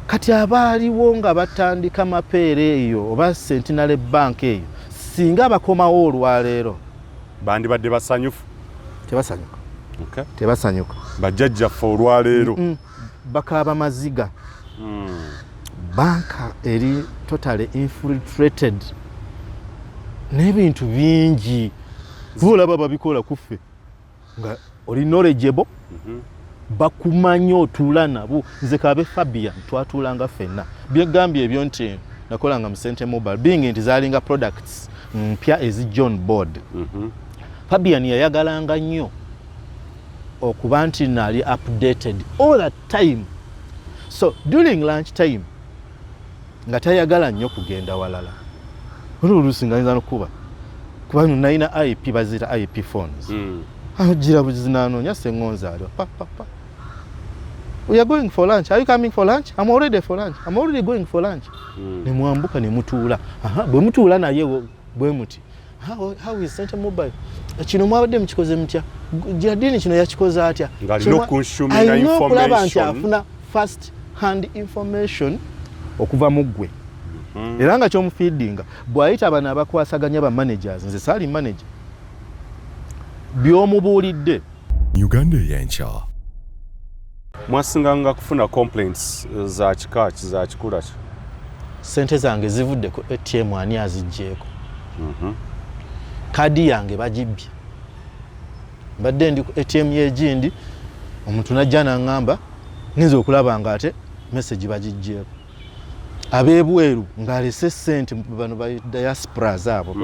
kati abaaliwo nga batandika mapeera eyo oba Centenary Bank eyo singa bakomawo olwaleero bandibadde basanyufu tebasanyuka okay. Tebasanyuka bajjajjaffe olwaleero bakaaba maziga banka eri totally infiltrated n'ebintu bingi bulaba babikola kuffe nga oli knowledgeable bakumanya otuula nabo nze kabe Fabian twatuulanga ffenna byegambye ebyo nti nakolanga mu Sente Mobile being nti zaalinga products mpya ezijja on board Fabian yayagalanga nnyo okuba nti naali updated all that time so during lunch time nga tayagala nnyo kugenda walala oluusi nga nza nokuba kuba nalina IP bazita IP phones gira buzinanoonya sengonza alio pa we are going for lunch. Are you coming for lunch? I'm already for lunch. I'm already going for lunch. Ne mwambuka ne mutuula. Bwe mutuula naye bwe muti. How is Sente Mobile? Kino mwabadde mukikoze mutya? Jadini kino yakikoze atya? Ngalino kunshumira information. Kulaba nti afuna first hand information okuva mu ggwe. Era nga kyomufeedinga bw'ayita abana abakwasaganya ba managers nze saali manager. Byomubuulidde. Uganda yenkya. Mwasinganga kufuna complaints za kikaki za kikula ki? Sente zange zivudde ku ATM ani azijjeeko. Kadi yange bagibbye. Mbadde ndi ku ATM y'egindi omuntu najja n'angamba ngenze okulaba nga ate message bagiggyeeko. Abeebweru ng'alese sente bano ba diaspora zaabo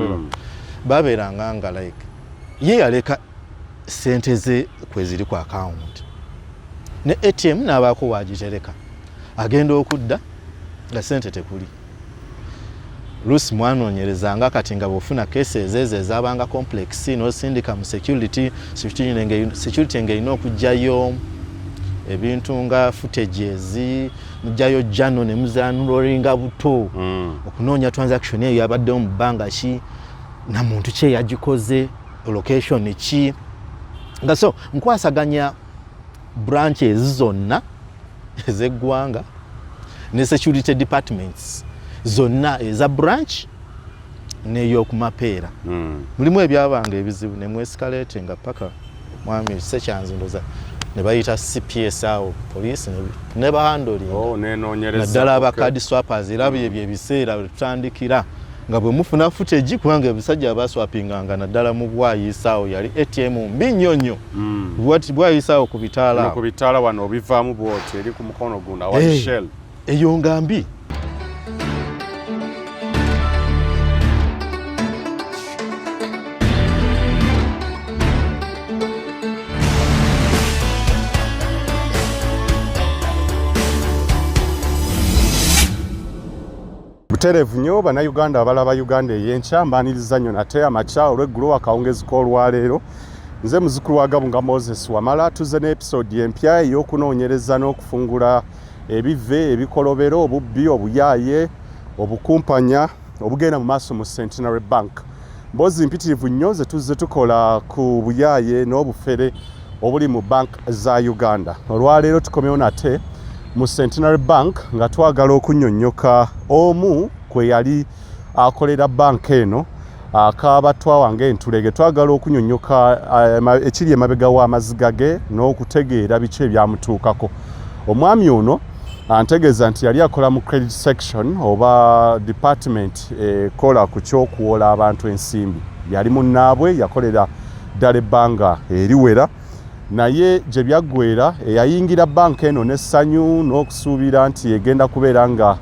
babeeranga nga like ye yaleka sente ze kweziri ku account. Ne ATM n'abaako waagitereka agenda okudda nga sente tekuli. Lusi mwanoonyerezanga kati nga bw'ofuna cases ezo ezabanga complex n'osindika mu security ng'erina okugyayo ebintu nga footages mujjayo jano ne muzanuloolinga buto okunoonya transaction eyo yabaddewo mu bbanga ki na muntu kye yagikoze location ki nga so nkwasaganya branches zonna ez'eggwanga ne security departments zonna eza branch n'ey'okumapeera mulimu ebyabanga ebizibu ne mwescalate nga paka mwami sekyanzindoza ne bayita CPS awo police ne bahandoli naddala abakadi swappers era byebyo ebiseera tutandikira nga bwe mufuna footage kubanga ebisajja abaswapinganga naddala mu bwayisaawo yali ATM mbi nnyo bwayisaawo ku bitaala wano obivaamu bwoti eri ku mukono gunda wa Shell eyo nga mbi. Buterevu nnyo bannayuganda abalaba Uganda eyenkya mbaaniriza nnyo nate amakya olw'eggulo akawungezi k'olwaleero nze muzukulu wa Gabunga Moses Wamala tuzze n'episode empya ey'okunoonyereza n'okufungula ebive ebikolobero obubbi obuyaaye obukumpanya obugenda mu maaso mu Centenary Bank mbozi mpitirivu nnyo ze tuzze tukola ku buyaaye n'obufere obuli mu bank za Uganda olwaleero tukomyewo nate mu Centenary Bank nga twagala okunnyonnyoka omu kwe yali akolera bank eno akabatwa wange entulege twagala okunnyonnyoka ekiri emabega w'amaziga ge n'okutegeera biki ebyamutuukako. Omwami ono antegeeza nti yali akola mu credit section oba department ekola ku kyokuwola abantu ensimbi. Yali munnaabwe yakolera ddala ebbanga eriwera naye gye byaggweera eyayingira banka eno n'essanyu n'okusuubira nti egenda kubeera nga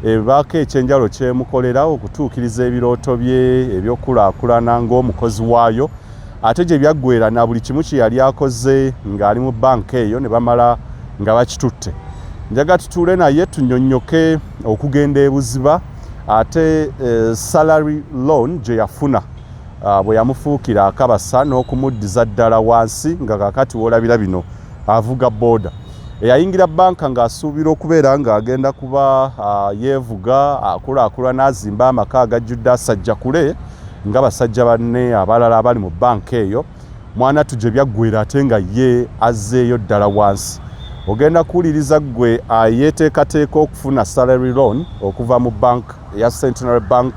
ebaako ekyenjalo kyemukolera okutuukiriza ebirooto bye ebyokulaakulana ng'omukozi waayo ate gye byaggweera na buli kimu kye yali akoze ng'ali mu banka eyo ne bamala nga bakitutte. Njaga tutuule naye tunnyonnyoke okugenda ebuziba ate salary loan gye yafuna bwe yamufuukira akabasa n'okumuddiza ddala wansi nga kakati woolabira bino avuga booda. Eyayingira banka ng'asuubira okubeera ng'agenda kuba yeevuga akulaakulana azimba amaka agajjudde asajja kule nga basajja banne abalala abali mu banka eyo mwana tuje byaggweera ate nga ye azzeeyo ddala wansi. ogenda kuwuliriza ggwe yeeteekateeka okufuna salary loan okuva mu bank eya Centenary Bank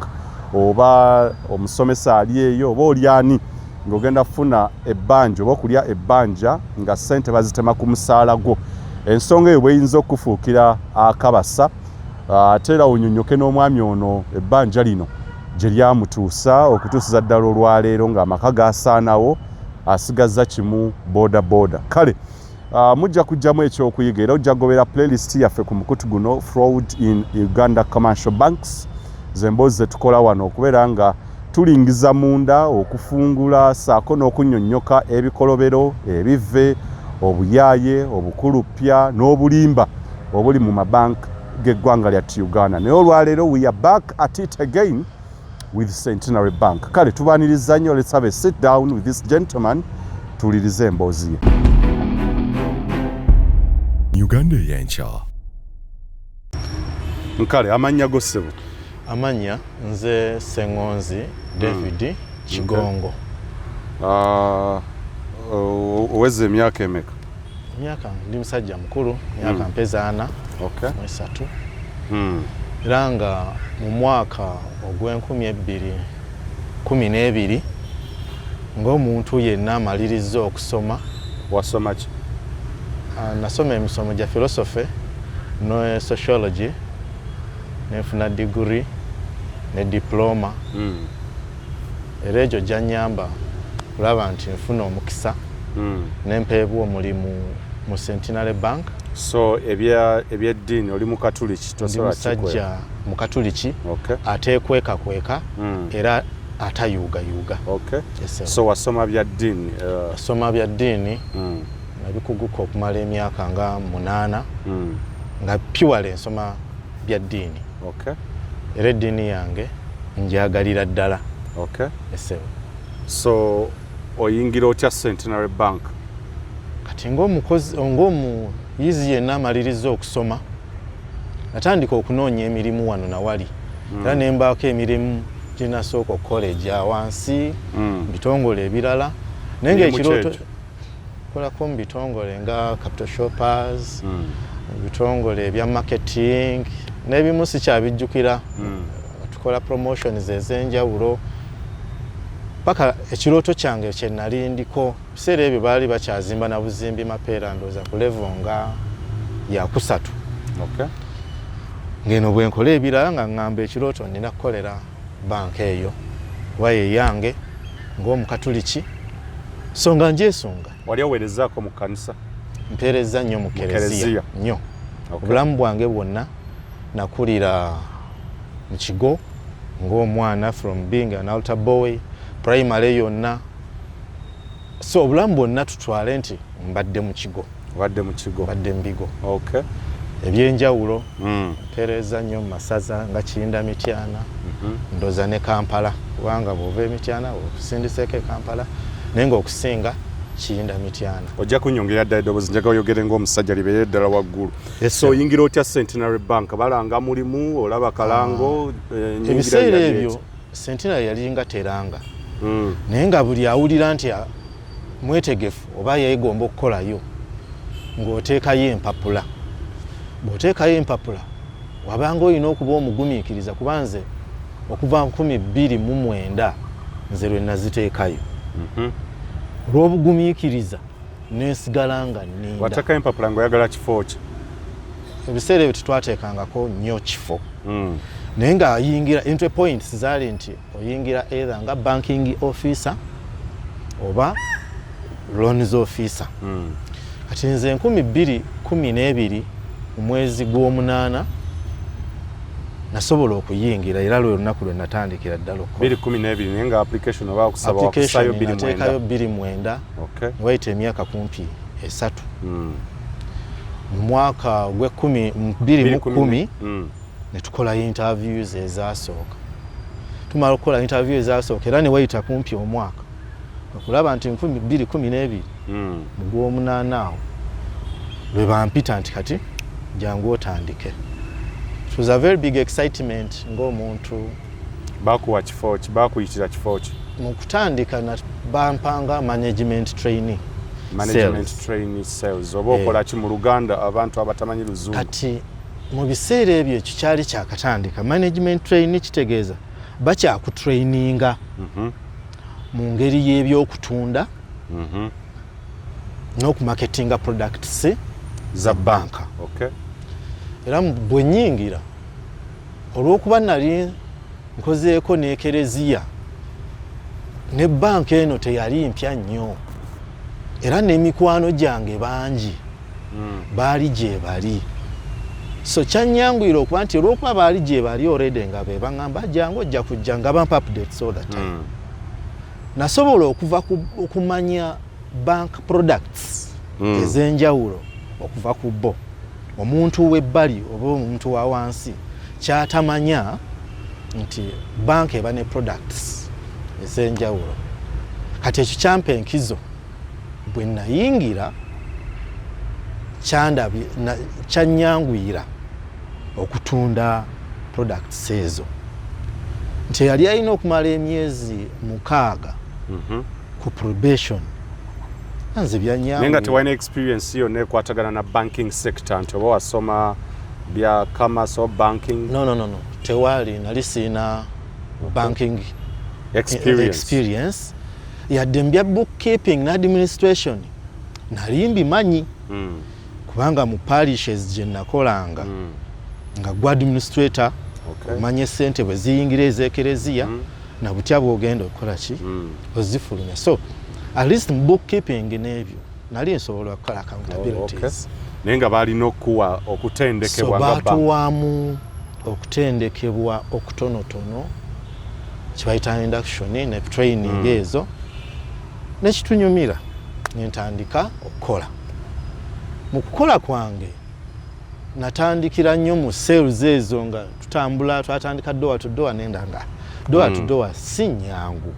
oba omusomesa ali eyo oba oli ani ng'ogenda kufuna ebbanja oba okulya ebbanja nga ssente bazitema ku musaala gwo. Ensonga eyo bweyinza okufuukira akabasa ate era onyonyoke n'omwami ono ebbanja lino gye lyamutuusa okutuusiza ddala olwaleero ng'amaka gaasaanawo asigazza kimu boda. Kale mujja kujjamu ekyokuyiga era ojja kugobera playlist yaffe ku mukutu guno Fraud in Uganda Commercial Banks, zemboozi zetukola wano okubeera nga tulingiza munda okufungula saako n'okunnyonnyoka ebikolobero ebivve obuyaaye obukulupya n'obulimba obuli mu mabanka g'eggwanga lyattu Uganda. Naye olwaleero we are back at it again with Centenary Bank. Kale tubaaniriza nnyo, let's have a sit down with this gentleman tuwulirize emboozi ye. Uganda y'enkya. Nkale amannya go ssebo? Amanya nze Sengonzi David Kigongo. Oweze emyaka emeka? Myaka ndi musajja mukulu, myaka mpeza 4. Okay. Mu 3. Era nga mu mwaka ogw'2012 ng'omuntu yenna amaliriza okusoma. Wasoma ki? Nasoma emisomo gya philosophy ne sociology, nefuna degree ne diploma. Era egyo gyanyamba kulaba nti nfuna omukisa nempeebwa omulimu mu Centenary Bank. So ebyeddiini oli mu Katuliki tosobola kikweka? Ndi musajja mu Katuliki. Okay. Ateekweka era atayuugayuuga. Okay. Yes, so wasoma bya ddiini? Soma bya ddiini nabikuguka okumala emyaka nga 8 nga purely nsoma bya ddiini. Okay. Era eddiini yange njagalira ddala. Okay. Yes. So oyingira otya Centenary Bank? Kati ng'omuyizi yenna amaliriza okusoma natandika okunoonya emirimu wano nawali. Era ne mbaako emirimu gye nasooka okukola egya wansi bitongole ebirala. Naye ng'ekirooto kolako mu bitongole nga Capital Shoppers, bitongole ebya marketing n'ebimu sikyabijjukira. Tukola promotions ez'enjawulo. Paka ekirooto kyange kye nali ndiko biseera ebyo baali bakyazimba na buzimbi Mapeera ndooza ku level nga ya 3. Okay. Ngeno bwe nkola ebirala nga ngamba ekirooto nina kukolera banka eyo waye yange ng'omukatuliki. So nga njesunga. Wali oweerezaako mu kanisa? Mpeereza nnyo mu kereziya nnyo. Obulamu bwange bwonna nakulira mu kigo ng'omwana from being an altar boy primary yonna. So obulamu bwonna tutwale nti mbadde mu kigo. Wadde mu kigo? Badde mu bigo. Okay. Ebyenjawulo mpeereza nnyo mu masaza nga Kiyinda Mityana, ndooza ne Kampala kubanga bw'ova Mityana okusindiseeko e Kampala naye ng'okusinga Kiyinda Mityana. Ojja kunnyongera ddala eddoboozi, njagala oyogere ng'omusajja libeere ddala waggulu. So oyingira otya Centenary Bank? Balanga mulimu olaba kalango? Ebiseera ebyo Centenary yalinga teranga. Naye nga buli awulira nti mwetegefu oba yeegomba okukolayo ng'oteekayo empapula. Bw'oteekayo empapula wabanga olina okuba omugumiikiriza kuba nze okuva 2009 nze lwe naziteekayo. Olw'obugumiikiriza nensigala nga nninda. Wateekayo empapula ng'oyagala kifo ki? Ebiseera ebyo tetwateekangako nnyo kifo. Naye nga ayingira entry points zaali nti oyingira either nga banking officer oba loans officer. Kati nze 2012 mu mwezi gw'omunaana nasobola okuyingira era lwe lunaku lwe natandikira ddala okukola. 2012 naye nga application oba okusaba wakusaayo 2009. Nateekayo 2009. Okay. Wayita emyaka kumpi 3. Mu mwaka gwe-2010 ne tukola interviews ezasooka. Tumala okukola interview ezasooka era ne wayita kumpi omwaka. Okulaba nti 2012 mu gw'omunaana awo lwe bampita nti kati jangu otandike. It was a very big excitement ng'omuntu. Bakuwa kifo ki? Bakuyitira kifo ki? Mu kutandika bampanga management trainee. management trainee sales oba okola ki mu Luganda abantu abatamanyi Luzungu. Kati mu biseera ebyo ekyo kyali kyakatandika. Management trainee kitegeeza bakyakutraininga mu ngeri y'ebyokutunda n'okumarketinga products za banka. Era bwe nnyingira olw'okuba nali nkozeeko n'ekereziya ne banka eno teyali mpya nnyo era n'emikwano gyange bangi baali gye bali. So kyannyanguira okuba nti olw'okuba baali gye bali already nga be baŋŋamba jangu ojja kujja nga bampa updates all the time. Nasobola okuva okumanya bank products ez'enjawulo okuva ku bo. Omuntu w'ebbali oba omuntu wa wansi kyatamanya nti bank eba ne products ez'enjawulo. Kati ekyo kyampa enkizo bwe nayingira kyannyanguira okutunda products ezo. Nti yali alina okumala emyezi 6 ku probation. Nze byannyanguira. Nenga tewalina experience yonna ekwatagana na banking sector nti oba wasoma bya commerce or banking? No. Tewali nali sina banking experience. Yadde mbya bookkeeping na administration nali mbimanyi kubanga mu parishes gye nakolanga nga gwa administrator omanye ssente bwe ziyingira ez'ekereziya na butya bw'ogenda okukola ki ozifulumya. So at least mu bookkeeping n'ebyo nali nsobola okukola accountabilities. Naye nga balina okuwa okutendekebwa nga banka. Baatuwamu okutendekebwa okutonotono kibayita induction ne training ezo nekitunyumira nentandika okukola. Mu kukola kwange natandikira nnyo mu sales ezo nga tutambula twatandika door to door nenda nga door to door si nyangu.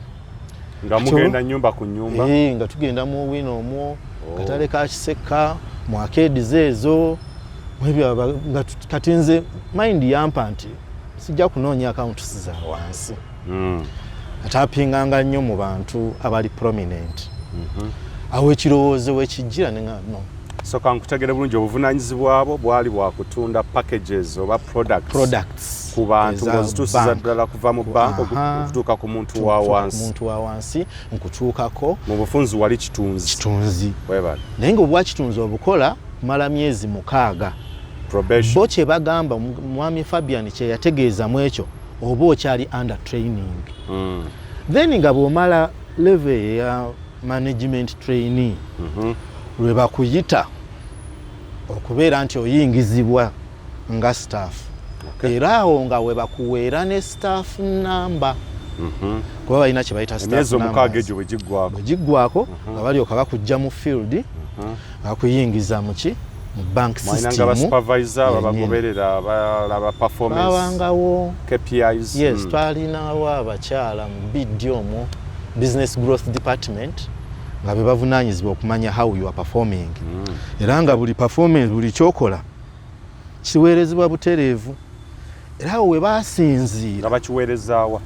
Nga mugenda nyumba ku nyumba? Nga tugenda mu wino omwo katale ka Kiseka mu arcades ezo mwebyo nga kati nze mind yampa nti sijja kunoonya accounts za wansi. Atapinganga nnyo mu bantu abali prominent. Awo ekirowoozo wekijjira nenga no. So kankutegere bulungi obuvunaanyizibwa abo bwali bwa kutunda packages oba products ku bantu ng'ozituusiza ddala kuva mu banka okutuuka ku muntu wa wansi. Omuntu wa wansi nkutuukako. Mu bufunzi wali kitunzi. Webale. Naye ng'obwa kitunzi obukola kumala myezi 6. Probation. Bo kye bagamba mwami Fabian kye yategeeza mu ekyo oba okyali under training. Then nga bw'omala level ya management trainee lwe bakuyita okubeera nti oyingizibwa nga staff. Era awo nga we bakuweera ne staff number. Kuba balina kye bayita staff number. Emyezi 6 egyo bwe giggwako nga balyoka bakujja mu field bakuyingiza mu ki mu bank system. Mwinanga ba supervisor babagoberera abalaba performance. Bawangawo KPIs. Yes, twalinawo abakyala mu BD omwo business growth department nga be bavunaanyizibwa okumanya how you are performing. Era nga buli performance buli kyokola kiweerezebwa butereevu. Era we basinziira nga bakiweerezaawa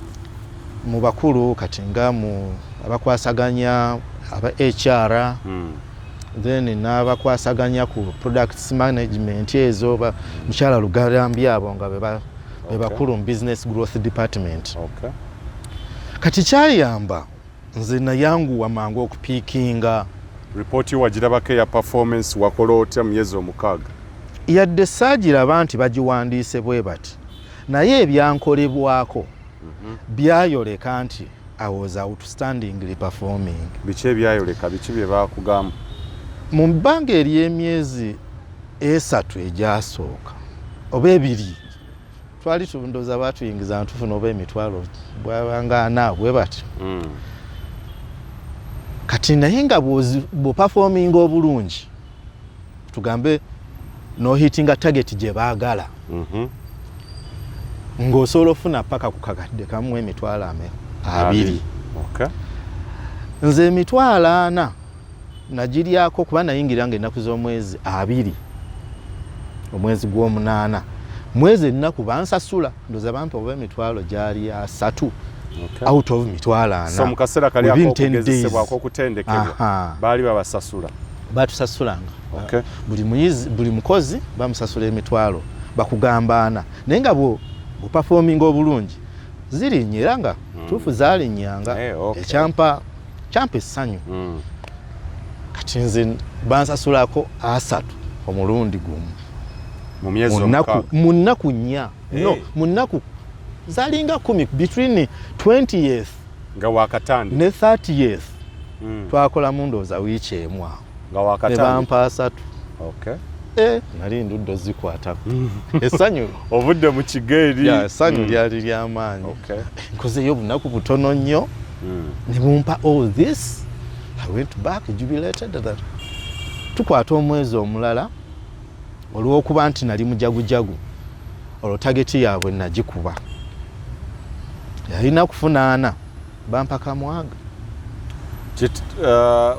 mu bakulu kati nga mu abakwasaganya aba HR then n'abakwasaganya ku products management ezo mukyala Lugalambya abo nga be bakulu mu business growth department. Kati kyayamba nze nayanguwa mangu okupiikinga. Report wagirabako ya performance wakola otya mu myezi 6? Yadde saagiraba nti bagiwandiise bwe bati naye ebyankolebwako byayoleka nti I was outstandingly performing. Biki ebyayoleka biki bye bakugamba? Mu bbanga ery'emyezi 3 egyasooka oba 2 twali tundoza batuyingiza ntufuna oba emitwalo bwabanga 4 bwe bati. Kati naye nga bwo performing obulungi tugambe no hitting target gye baagala ng'osobola ofuna paka ku kakadde kamu emitwalo 2. Nze emitwalo 4 nagiryako kuba nayingira nga ennaku z'omwezi 2 omwezi gw'omunaana mwezi ennaku bansasula ndoza bampa oba emitwalo gyali 3 Okay. Out of mitwalo 4. So mukasera kali akokugezesebwako okutendekebwa baali babasasula. Batusasulanga. Okay. Buli mukozi bamusasula emitwalo bakugamba 4. Naye nga bwo performing obulungi zirinyira nga tuufu zaalinyanga. Okay. Ekyampa essanyu. Kati nze bansasulako 3 omulundi gumu. Mu myezi omukaaga. Mu nnaku 4. No, mu nnaku zalinga 10 between 20th nga wakatandi ne 30th. Twakola mundooza wiiki emu awo. Nga wakatandi. Bampa 3. Okay. Nali nduddo zikwatako. Essanyu obudde mu kigeeri. Essanyu lyali ly'amaanyi. Okay. Nkozeyo obunaku butono nnyo. Ne bumpa all this. I went back jubilated that. Tukwata omwezi omulala olw'okuba nti nali mujagujagu. Olwo tageti yaabwe nagikuba. Yalina kufuna 4. Bampa kamwaga.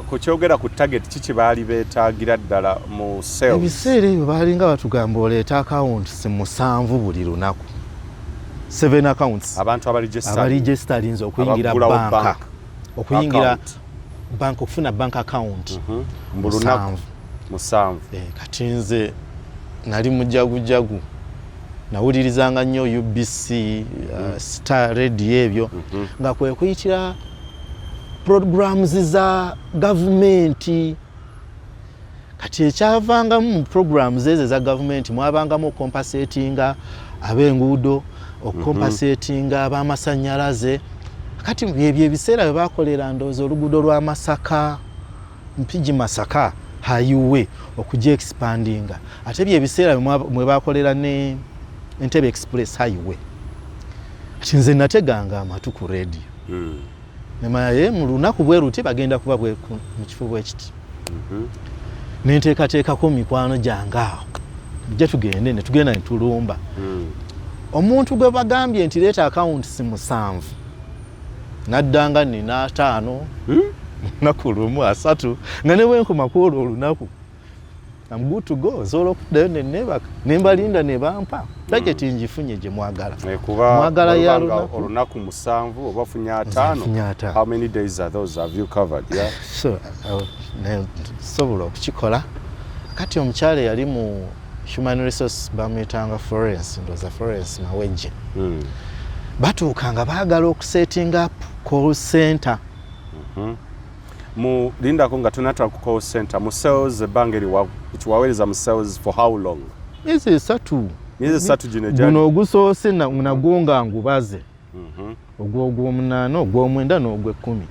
Kukyogera ku target kiki baali beetaagira ddala mu sales? Ebiseera ebyo baalinga batugamba oleeta accounts 7 buli lunaku. 7 accounts. Abantu abaregistarinze okuyingira banka. Okuyingira banka okufuna bank account. Mu lunaku 7. Kati nze nali mujagujagu. Nawulirizanga nnyo UBC, Star Radio ebyo nga kwe kuyitira programs za government. Kati ekyavangamu mu programs ezo za government mwabangamu compensatinga ab'enguudo, ocompensatinga ab'amasannyalaze. Kati ebyo ebiseera bye bakolera ndowooza oluguudo lwa Masaka, Mpigi Masaka highway okujja expandinga. Ate ebyo ebiseera mwe bakolera ne Entebbe Express highway. Kati nze nateganga amatu ku radio. Nemaye mu lunaku bwe ruti bagenda kuba bwe mu kifo bwe kiti. Nenteekateekako mikwano gyange awo. Tujja tugende ne tugenda ne tulumba. Omuntu gwe bagambye nti leeta accounts 7. Naddanga nina 5. Naku lumu 3. Nga ne bwenkoma kwolwo olunaku. I'm good to go. Zolo kuddayo ne nebaka. Ne mbalinda ne bampa. Target njifunye gye mwagala. Mwagala ya olunaku 7 oba funye 5. How many days are those have you covered? Yeah. So, sobola okukikola. Kati omukyale yali mu human resource bametanga Florence, ndoza Florence Maweje. Batuukanga baagala okusetting up call center. Mu linda ko nga tunatwa ku call center mu sales bangeri kiwawereza mu sales for how long? Miezi 3. Miezi 3 jinejani. Guno ogusoose nagonga ngubaze. Ogw'omunana, ogw'omwenda n'ogw'ekkumi.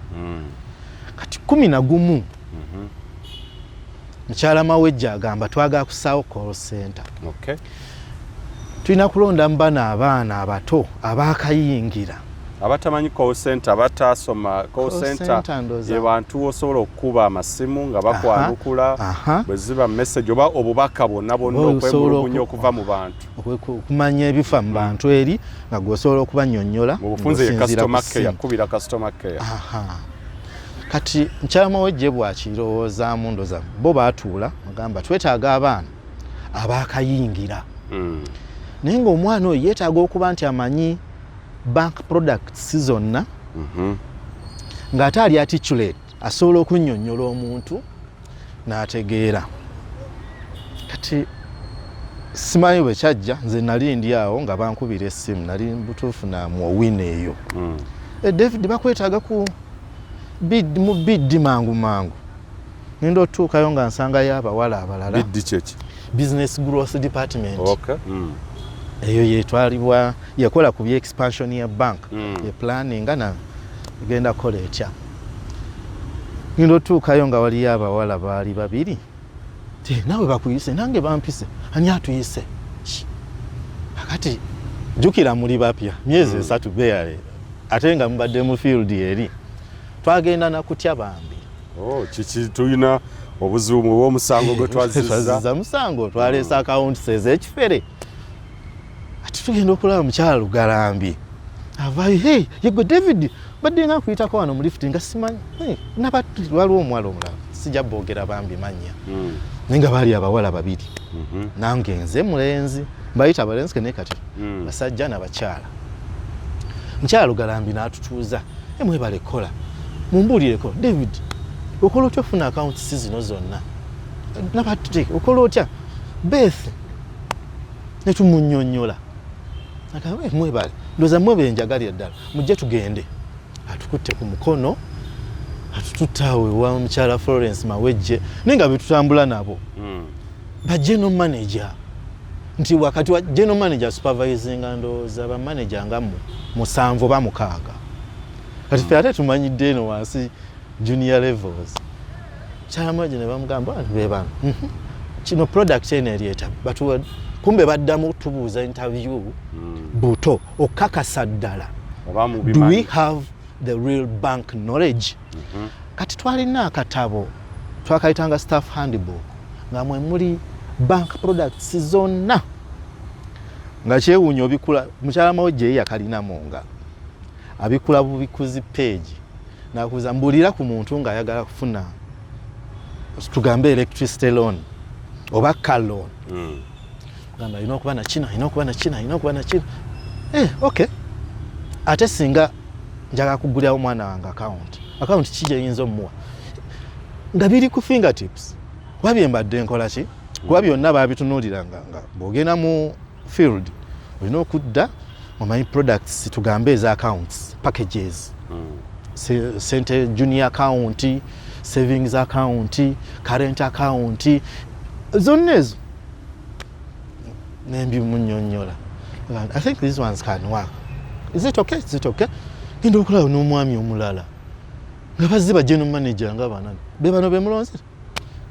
Kati 11. Mukyala Mawejje agamba twagala kusaawo call center. Okay. Tulina kulonda mu bana abaana abato abaakayingira. Abatamanyi call center abatasoma call center ye bantu osobola okukuba amasimu nga bakwanukula bwe ziba message oba obubaka bonna bonna okwemulugunya okuva mu bantu okumanya ebifa mu bantu eri nga gwosobola okubannyonnyola mu bufunze ye customer care yakubira customer care. Kati Mukyala Mawejje bw'akirowoozaamu ndoza bo baatuula bagamba twetaaga abaana abaakayingira. Naye ng'omwana oyo yeetaaga okuba nti amanyi bank products zonna ng'ate ali articulate asobola okunnyonnyola omuntu n'ategeera. Kati simanyi bwe kyajja nze nali ndi awo nga bankubira essimu nali butuufu namuwina eyo. David bakwetaaga ku mu biddi mangu. Ngenda otuukayo nga nsangayo abawala abalala. Biddi kyeki? Business Growth Department. Okay. Eyo yetwalibwa yakola ku expansion ya bank ye planning na genda kola etya. Ngenda otuukayo nga waliyo abawala baali 2. Nawe bakuyise nange bampise ani atuyise. Akati jukira muli bapya myezi 3 beale ate nga mubadde mu field eri twagenda na kutya bambi. Kiki tulina obuzibu bw'omusango gwe twazizza musango twaleesa accounts ez'ekifere. Ati tugenda okulaba mukyala Lugalambi avaayo yego David badde nga nkuyitako wano mu lift nga simanyi waliwo omuwala omulala sijja boogera bambi mannya naye nga baali abawala 2 nange nze mulenzi mbayita balenzi naye kati basajja n'abakyala. Mkyalo Galambi n'atutuuza mwebale kola mumbuulireko David okola otya ofuna accounts zino zonna nabatute okola otya Beth ne tumunnyonnyola akawe mwebale ndoza mwebe njagalira ddala mujje tugende atukutte ku mukono atututawe wa mukyala Florence Mawejje nenga betutambula nabo ba general manager nti wakati wa general manager supervising ndowooza ba manager nga musanvu ba mukaaga kati ffe ate tumanyidde eno wansi junior levels kyamaje ne bamugamba bebano kino product ene erieta batuwa kumbe baddamu tubuuza interview buto okakasa ddala do we have the real bank knowledge kati twalina akatabo twakayitanga staff handbook nga mwe muli bank products zonna nga kyewuunya obikula mukyala Mawejje yakalina munga abikula bubikuzi page nakuza mbulira ku muntu nga ayagala kufuna tugambe electricity loan oba car loan gamba ino okuba na China okay ate singa njaga kugulya omwana wange account kije yinzo omuwa nga biri ku fingertips wabye mbadde nkola ki kuba byonna babitunuuliranga nga bwogenda mu field olina okudda omanyi products tugambe eza accounts packages sente junior account savings account current account zonna ezo nembi munnyonnyola I think these ones can work. Is it okay? Ngenda okulaba n'omwami omulala nga baziba general manager nga banani bebano bemulonzera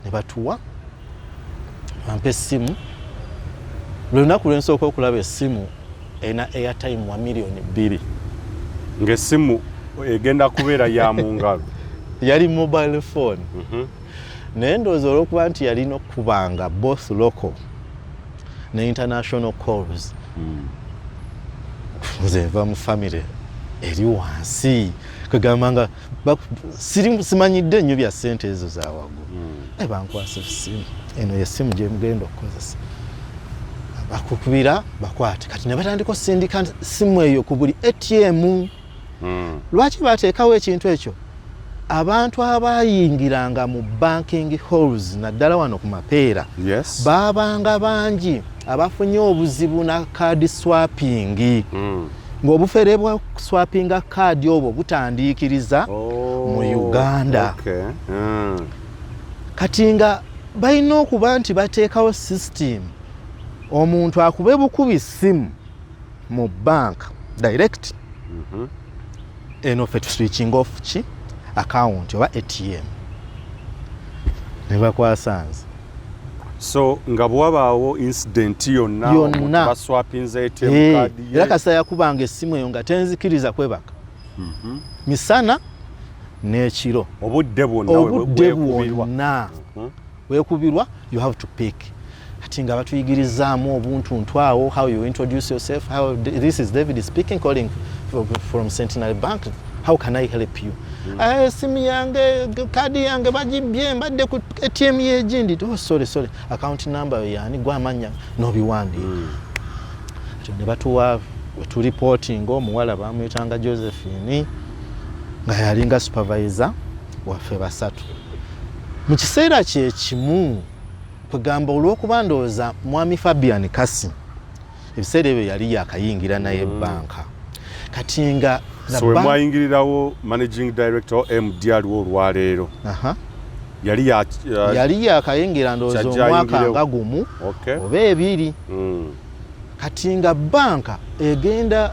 ne batuwa bampa essimu lunaku lwensooka okulaba essimu ena airtime wa milioni 2 ng'essimu egenda kubeera ya mu ngalo yali mobile phone naye ndowooza olw'okuba nti yalina okubanga both local ne international calls nze nva mu family eri wansi kagamba nga simanyidde nnyo bya ssente ezo za waggulu bankwasa essimu eno yessimu gye mugenda okukozesa bakukubira bakwate kati ne batandika osindika simu eyo ku buli ATM lwaki bateekawo ekintu ekyo abantu abayingiranga mu banking halls naddala wano ku Mapeera baabanga bangi abafunye obuzibu na card swapping ng'obufere bwa swappinga card obwo butandiikiriza mu Uganda kati nga balina okuba nti bateekawo system omuntu akube bukubi simu mu bank direct eno fe switching off ki account oba ATM ne bakwasanze so nga bwabaawo incident yonna baswapinze ATM card era kasaya kubanga essimu eyo nga tenzikiriza kwebaka misana n'ekiro obudde bwonna weekubirwa you have to pick ati nga batuyigirizaamu obuntuntu awo how you introduce yourself how this is David speaking calling from Centenary Bank how can I help you simu yange kadi yange bagibye mbadde ku ATM yegindi sorry account number yani gwamanya nobiwandi ne batuwa tu reporting omuwala bamuyitanga Josephine nga yalinga supervisor waffe basatu mu kiseera kye kimu kugamba olw'okuba ndowooza mwami Fabian Kasi ebiseera ebyo yali yakayingira naye banka kati nga so mwayingirirawo managing director MD aliwo olwaleero yali yakayingira ndowooza omwaka nga gumu oba ebiri kati nga banka egenda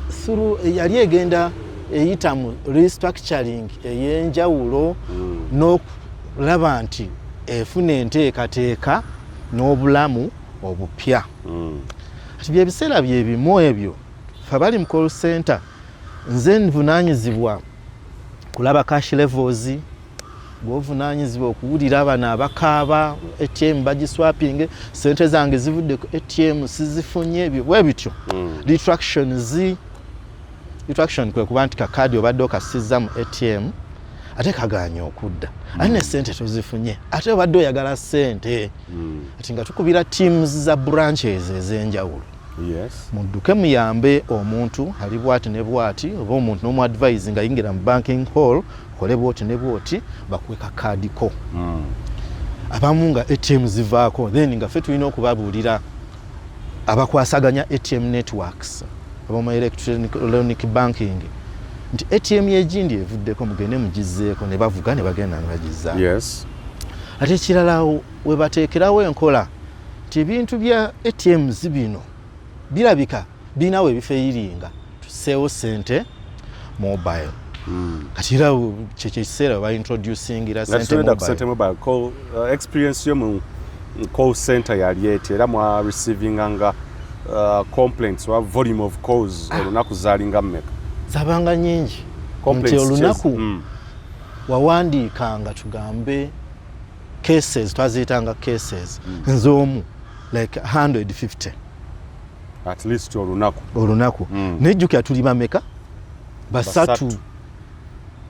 yali egenda eyita mu restructuring ey'enjawulo n'okulaba nti efuna enteekateeka n'obulamu obupya kati byebiseera byebimu ebyo fe bali mu call center nze nvunaanyizibwa kulaba cash levels gw'ovunaanyizibwa okuwulira abana abakaaba ATM bagiswapinge sente zange zivudde ku ATM sizifunye ebyo bwe bityo retraction kwe kuba nti kakadi obadde okasizza mu ATM ate kaganya okudda ate ne sente tozifunye ate obadde oyagala sente ati nga tukubira teams za branches ez'enjawulo Yes. Mudduke muyambe omuntu ali bwati ne bwati oba omuntu n'omu advise nga yingira mu banking hall kole bwoti ne bwoti bakweka kaadi ko. Abamu nga ATM zivaako then nga ffe tulina okubabuulira abakwasaganya ATM networks abama electronic banking nti ATM yegindi evuddeko mugende mugizzeeko ne bavuga ne bagenda nga gizza. Yes. Ate ekirala we bateekerawo enkola nti ebintu bya ATMs bino birabika binawe ebifeeyiringa tuseewo sente mobile. Kati era kyekiseera baintroducingira sente mobile call experience yo mu call center yali eti era mwa receiving nga complaints wa volume of calls olunaku zalinga mmeka zabanga nyingi nti olunaku wawandiikanga tugambe cases twaziyitanga cases nz'omu like 150 at least olunaku nejjukira tuli bameka basatu.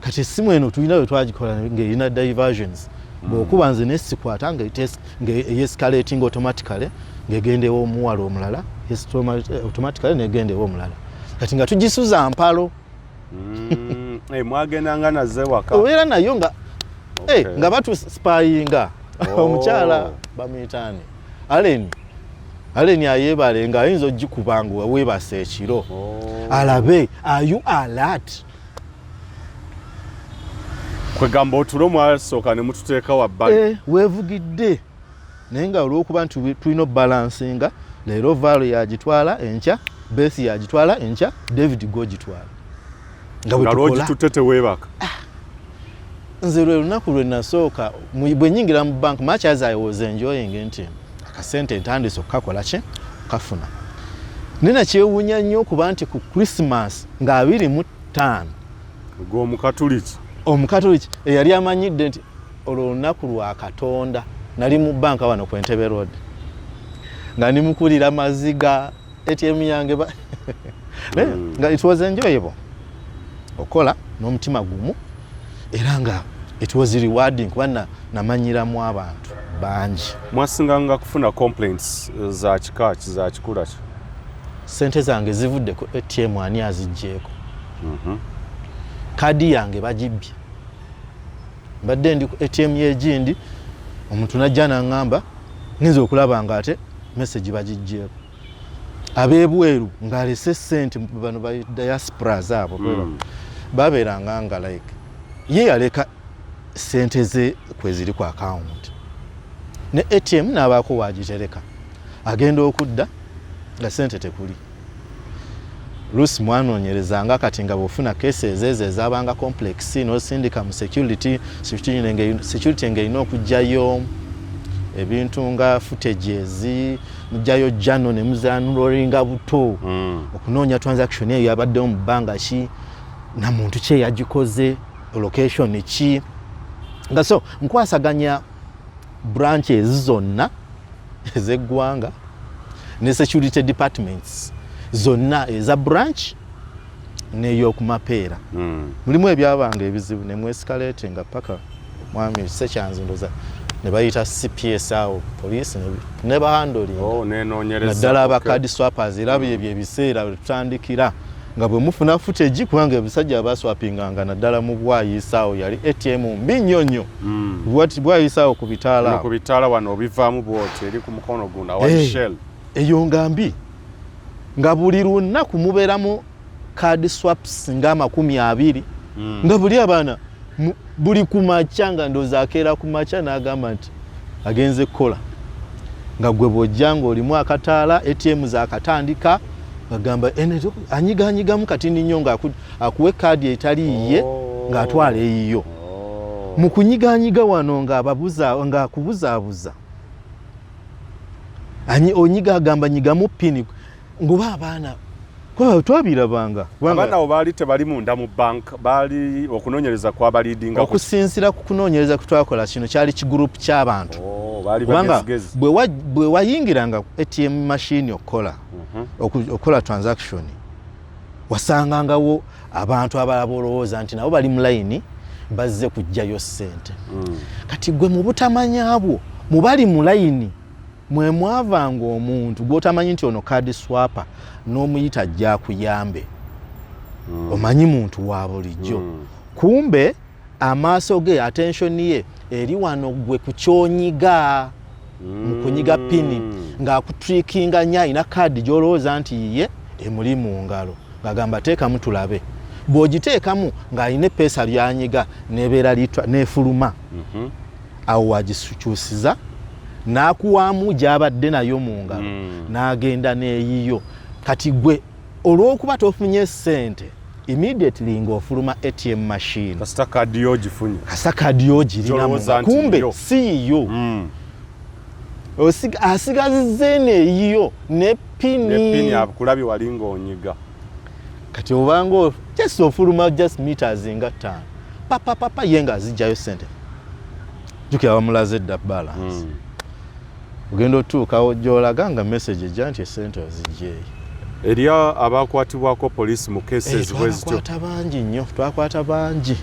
Kati essimu eno tulina we twagikola ng'erina diversions bw'okuba nze nesikwata ng'eyescalating automatically ng'egendewo omuwala omulala automatically n'egendewo omulala kati nga tugisuza mpalo. Mwagendanga naze waka obeera nayo nga nga batuspayinga omukyala bamuyitaani Aleni ayebale nga ayinza ogikubanga weebasa ekiro alabe ayu alert kwegamba otulo mwasooka ne mututeeka wabbali weevugidde naye nga olw'okuba nti tulina balansinga leero Valo yagitwala enkya Besi yagitwala enkya David gogitwala nga lwogitutte teweebaka. Nze lwe lunaku lwe nasooka bwe nyingira mu bank much as I was enjoying nti akasente ntandise okukakola ki kafuna nina kyewuunya nnyo okuba nti ku Christmas nga 25 omukatoliki eyali amanyidde nti olwo olunaku lwa Katonda nali mu banka wano ku Entebbe Road nga nimukulira maziga ATM yange nga it was enjoyable okola n'omutima gumu era nga it was rewarding kuba namanyiramu abantu bangi. Mwasinganga kufuna complaints za kikaki za kikula ki? Sente zange zivudde ku ATM ani azijjeeko. Kadi yange bagibbye. Mbadde ndi ku ATM yegindi omuntu najja n'angamba nginza okulaba nga ate message bagiggyeeko. Abeebweru ng'alese sente bano ba diaspora zaabo babeeranga nga like ye yaleka sente ze kweziri ku account ne ATM n'abaako wagitereka agenda okudda nga sente tekuli. Lusi mwanoonyerezanga kati nga bw'ofuna cases ezo ezabanga complex n'osindika mu security ng'erina okugyayo ebintu nga footages mujjayo jano ne muzanuloolinga buto okunoonya transaction eyo yabaddewo mu bbanga ki na muntu kye yagikoze location ki nga so nkwasaganya branches zonna ez'eggwanga ne security departments zonna eza branch n'ey'okumapeera mulimu ebyabanga ebizibu ne mwescalate nga paka mwami sekyanzindoza ne bayita CPS awo police ne bahandoli naddala abakadi swappers era byebyo ebiseera tutandikira nga bwe mufuna footage kubanga ebisajja abaswapinganga naddala mu bwayisaawo yali ATM mbi nnyo bwayisaawo ku bitaala wano obivaamu bwoti eri ku mukono gunda wa Shell eyo nga mbi nga buli lunaku mubeeramu card swaps nga 20 nga buli abaana buli kumaca nga ndooza akeera kumaca n'agamba nti agenze kukola nga gwe bw'ojjanga olimu akataala ATM zaakatandika bagamba anyiganyigamu katini nnyo ng'akuwa ekaadi etali yiye ng'atwala eyiyo mu kunyiganyiga wano ng'akubuzaabuza onyiga agamba nyigamu pini nguba abaana twabirabanga abaana abo baali tebali munda mu bank baali okunoonyereza kwabaliidinga okusinziira ku kunoonyereza kutwakola kino kyali kigurupu ky'abantu bwe wayingiranga ATM machine okukola transaction wasangangawo abantu abalaba olowooza nti nabo bali mu layini bazze kujjayo ssente kati gwe mu butamanyabwo mubali mu layini mwe mwavanga omuntu gwotamanyi nti ono card swapper n'omuyita ajja kuyambe omanyi muntu wa bulijjo kumbe amaaso ge attention ye eri wano gwe kukyonyiga mu kunyiga pini ng'akutrikinga nya ina card gy'olowooza nti ye emuli mu ngalo ng'agamba teekamu tulabe bw'ogiteekamu ng'alina epeesa lyanyiga n'ebeera n'efuluma awo wagisukyusiza n'akuwaamu gy'abadde nayo mu ngalo n'agenda n'eyiyo kati gwe olw'okuba tofunye ssente immediately ng'ofuluma ATM machine kasita kadi yo gifunye kasita kadi yo girina mu ngalo kumbe si yo asigazizze n'eyiyo ne pini akulabye wali ng'onyiga kati obanga just ofuluma just meters nga 5 papa ye ng'azijjayo ssente jukira bamulaze dda balance ogenda otuukawo gy'olaga nga message ejja nti essente ozijjeeyo eri abakwatibwako poliisi mu cases bwezityo twakwata bangi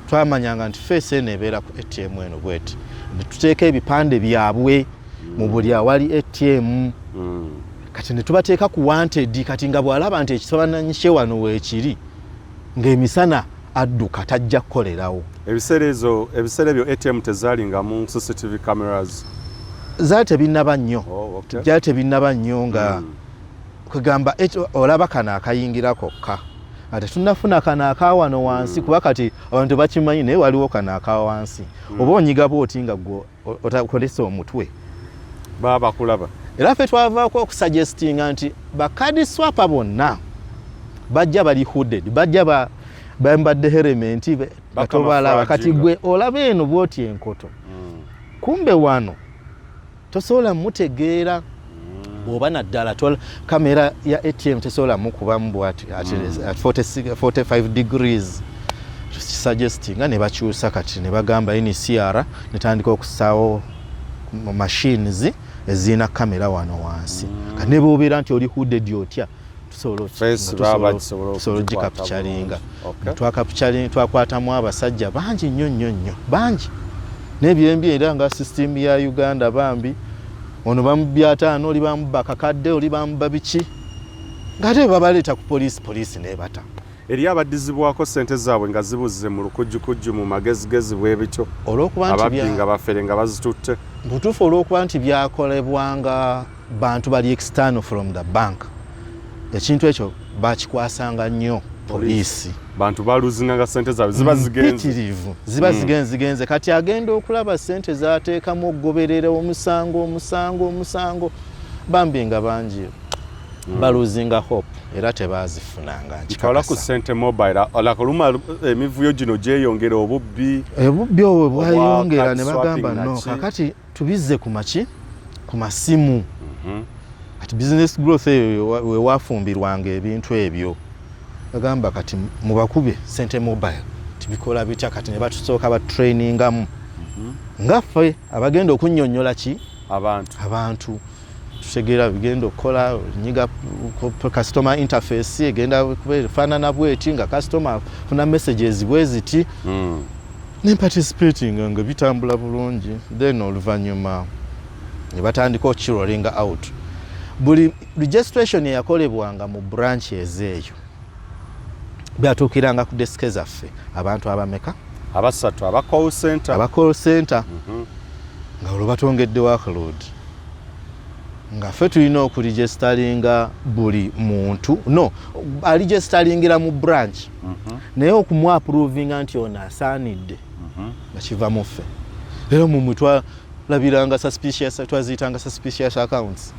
twamanyanga nti feesi eno ebeera ku ATM eno bweti ne tuteeka ebipande byabwe mu buli awali ATM kati ne tubateeka ku wanted kati nga bw'alaba nti ekifaananyi kye wano weekiri ng'emisana adduka tajja kukolerawo ebiseera ebyo ATM tezaalingamu CCTV cameras zaali tebinnaba nnyo gyali tebinnaba nnyo nga kwegamba olaba kano akayingira kokka ate tunafuna kano akawano wansi kuba kati abantu bakimanyi naye waliwo kano akawansi oba onyiga booti nga gwe otakolesa omutwe baba bakulaba era ffe twavaako okusuggestinga nti bakadi swapa bonna bajja bali hooded bajja bambadde helmet batobalaba kati gwe olaba eno bwoti enkoto kumbe wano tosobola mutegeera oba naddala kamera ya ATM tesobola mukubamu bwati at 45 degrees suggestinga ne bakyusa kati ne bagamba NCR netandika okusaawo machines ezina kamera wano wansi kati ne bobeera nti oli hooded otya tusobola gikapchalinga twakwatamu abasajja bangi nnyo bangi n'ebyembi era nga system ya Uganda bambi ono bamubya 5 oli bamuba kakadde oli bamuba biki ngate babaleeta ku poliisi nebata eri abadizibwako ssente zaabwe nga zibuze mu lukujjukujju mu magezigezi bwebityo ababbinga bafere nga bazitutte butuufu olw'okuba nti byakolebwanga bantu bali external from the bank ekintu ekyo bakikwasanga nnyo poliisi bantu baluzinanga ssente zaabwe ziba zigenze kati agenda okulaba ssente zaateekamu okugoberera omusango bambi nga bangi baluzinga hope era tebazifunanga nkikola ku ssente mobile olakuluma emivuyo gino gyeyongera obubbi obwo bwayongera ne bagamba no kakati tubizze ku masimu kati business growth eyo we wafumbirwanga ebintu ebyo bagamba kati mubakube ssente mobile tibikola bitya kati ne batusooka batrainingamu ngaffe abagenda okunnyonnyola abantu tutegeera bigenda okukola nyiga customer interface egenda kufaanana bweti nga customer funa messages bweziti ne participating nga bitambula bulungi then oluvannyuma ne batandika okirollinga out buli registration eyakolebwanga mu branches eyo byatuukiranga ku desk zaffe abantu abameka abasatu aba call center nga olwo batongedde workload nga ffe tulina okuregisteringa buli muntu aregisteringira mu branch naye okumuaprovinga nti ono asaanidde nga kiva mu ffe era mumwe twalabiranga twaziyitanga suspicious accounts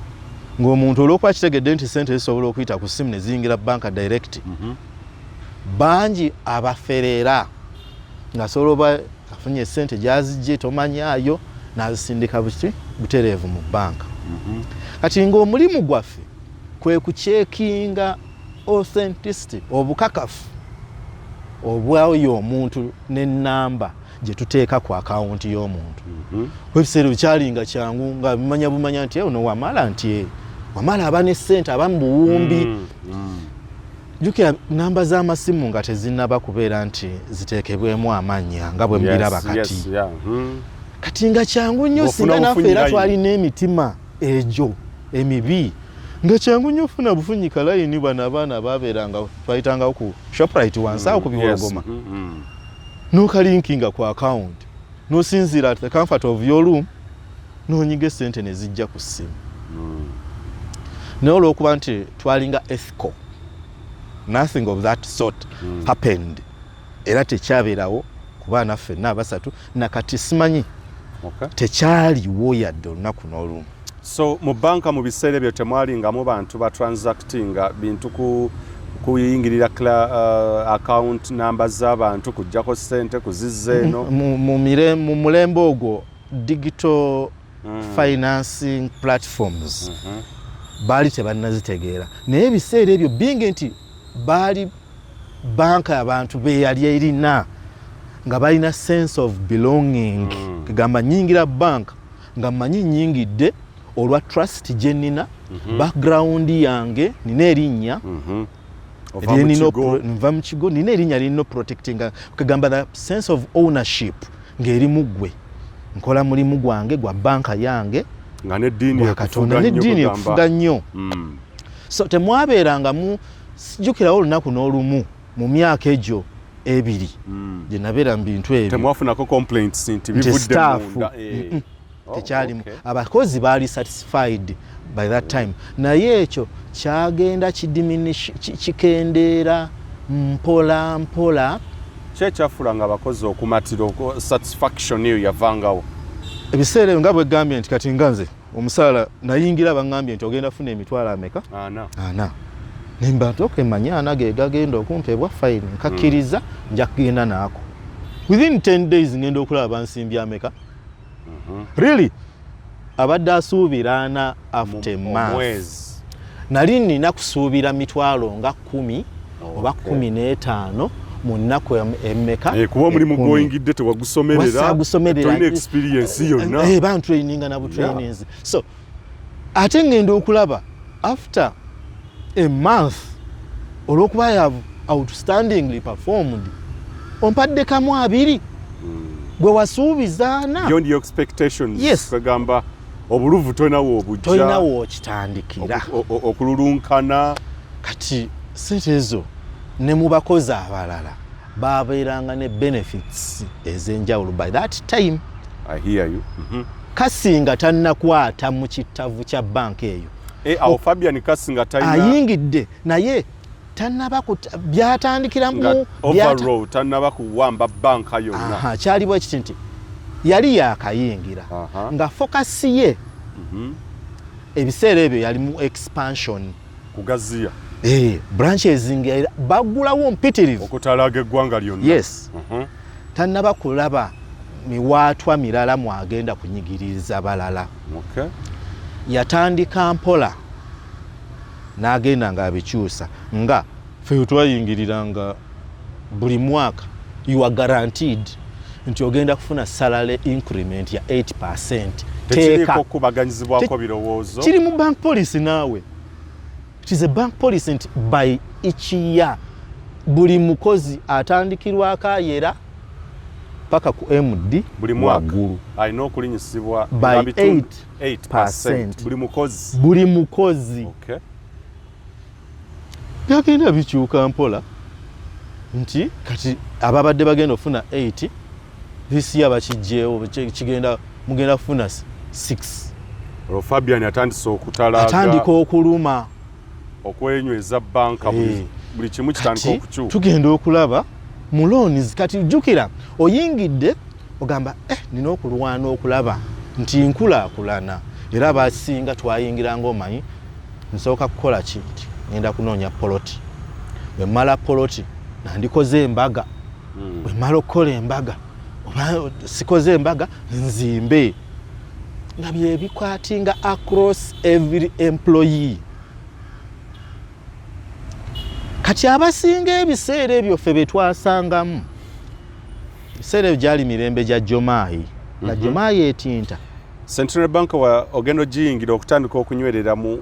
ng'omuntu olw'okuba kitegedde nti ssente zisobola okuyita ku ssimu ne ziyingira banka direct bangi abaferera ng'asobola oba afunye ssente gyazijje tomanyaayo n'azisindika butereevu mu banka kati ng'omulimu gwaffe kwe kucekinga authenticity obukakafu obwayo omuntu n'ennamba gye tuteeka ku akawunti y'omuntu ebiseera bikyalinga kyangu nga bumanya nti ono wamala nti wamala aba n'essente aba mu buwumbi jukira namba z'amasimu nga tezinnaba kubeera nti ziteekebwemu amannya nga bwe mbiraba kati nga kyangu nnyo singa naffe era twalina emitima ejo emibi nga kyangu nnyo ofuna bufunyika layini bano abaana babeeranga twayitangawo ku Shoprite wansi awo ku biwogoma n'okalinkinga ku account n'osinziira at the comfort of your room n'onyiga essente ne zijja ku ssimu naye olw'okuba nti twalinga ethical nothing of that sort happened era tekyabeerawo ku baana ffenna abasatu nakati simanyi tekyaliwo yadde olunaku n'olumu. So mu banka mu biseera ebyo temwalingamu bantu ba transactinga bintu kuyingirira account number z'abantu kujjako ssente kuzizza eno mu mulembe ogwo digital financing platforms baali tebannazitegeera naye ebiseera ebyo bingi nti baali banka abantu beyali erina nga balina sense of belonging kugamba nyingira bank nga mmanyi nyingidde olwa trust gye nnina background yange nina erinnya nva mu kigo nina erinnya lirina protectinga kugamba the sense of ownership ng'eri mu ggwe nkola mulimu gwange gwa banka yange nga n'eddiini ekufuga nnyo so temwabeerangamu sijjukirawo olunaku n'olumu mu myaka egyo ebiri gye nabeera mu bintu ebyo temwafunako complaints nti bivudde munda tekyalimu abakozi baali satisfied by that time naye ekyo kyagenda kikendeera mpola mpola kyekyafulanga abakozi okumatira satisfaction eyo yavangawo ebiseera nga bwe gambye nti kati nga nze omusaala nayingira bangambye nti ogenda funa emitwalo ameka 4 nemba nti manya ana ge gagenda okumpebwa fine nkakkiriza nja kugenda naako within 10 days ngenda okulaba bansimbi ameka really abadde asuubira ana after month nali nina kusuubira mitwalo nga 10 oba 15 mu nnaku emmeka kuba omulimu gw'oyingidde tewagusomerera tolina experience yonna bantraininga na butrainings so ate ngenda okulaba after a month olw'okuba have outstandingly performed ompadde kamu 2 gwe wasuubizaana beyond your expectations yes kagamba obuluvu tolinawo obujja tolinawo okitandikira okululunkana kati sente ezo ne mu bakozi abalala babeeranga ne benefits ez'enjawulo by that time. I hear you. Kasinga tannakwata mu kitavu kya banka eyo awo Fabian Kasinga talina ayingidde naye tannaba byatandikira mu overall tannaba kuwamba banka yonna kyaliwo ekiti nti yali yakayingira nga focus ye ebiseera ebyo yali mu expansion kugaziya branches bagulawo mpitirivu okutalaga eggwanga lyonna yes tannaba kulaba miwaatwa mirala mwagenda kunyigiriza balala yatandika mpola n'agenda ng'abikyusa nga ffe twayingiriranga buli mwaka you are guaranteed nti ogenda kufuna salary increment ya 8%. Tekiriko okubaganyizibwako birowoozo kiri mu bank policy naawe. It is a bank policy nti by each year buli mukozi atandikirwako ayera paka ku MD buli mwaka alina okulinyisibwa by 8% buli mukozi. Okay. Byagenda bikyuka mpola nti kati ababadde bagenda ofuna 8 this year bakijjeewo kigenda mugenda kufuna 6. Fabian atandise okutalaga atandika okuluma okwenyweza banka buli kimu kitandika okukyuka. Tugenda okulaba mu loans kati jukira oyingidde ogamba nina okulwana okulaba nti nkulaakulana era basinga twayingiranga omanyi nsooka kukola kinti ngenda kunoonya poloti bwe mmala poloti nandikoze embaga bwe mmala okukola embaga oba sikoze embaga nzimbe nga bye bikwatinga across every employee. Kati abasinga ebiseera ebyo ffe bye twasangamu ebiseera ebyo gyali mirembe gya Jomayi nga Jomayi etinta Central Bank wa ogendo giyingira okutandika okunywerera mu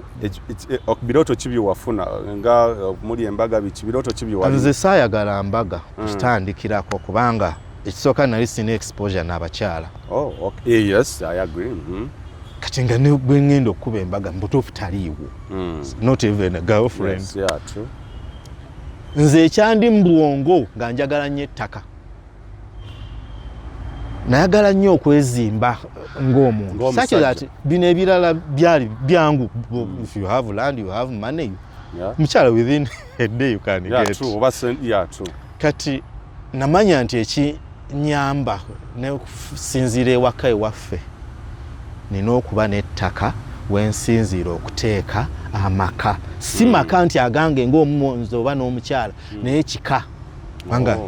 biroto kibi wafuna nga muli embaga biki biroto kibi wali nze saayagala mbaga kitandikirako kubanga ekisooka nali sina exposure n'abakyala. Okay. Yes, I agree. kati nga ne bwe ngenda okuba embaga mbutuufu taliiwo. Not even a girlfriend. Yes, yeah, true. Nze ekyandi mu bwongo nga njagala nnyo ettaka. Nayagala nnyo okwezimba ng'omuntu. Such that bino ebirala byali byangu. If you have land, you have money. Yeah. Mukyala within a day you can yeah, get. True. Yeah, true. Kati namanya nti ekinyamba ne kusinziira ewaka ewaffe nina okuba n'ettaka wensinziira okuteeka amaka. Si maka nti agange ng'omumonzi oba n'omukyala naye kika. Wanga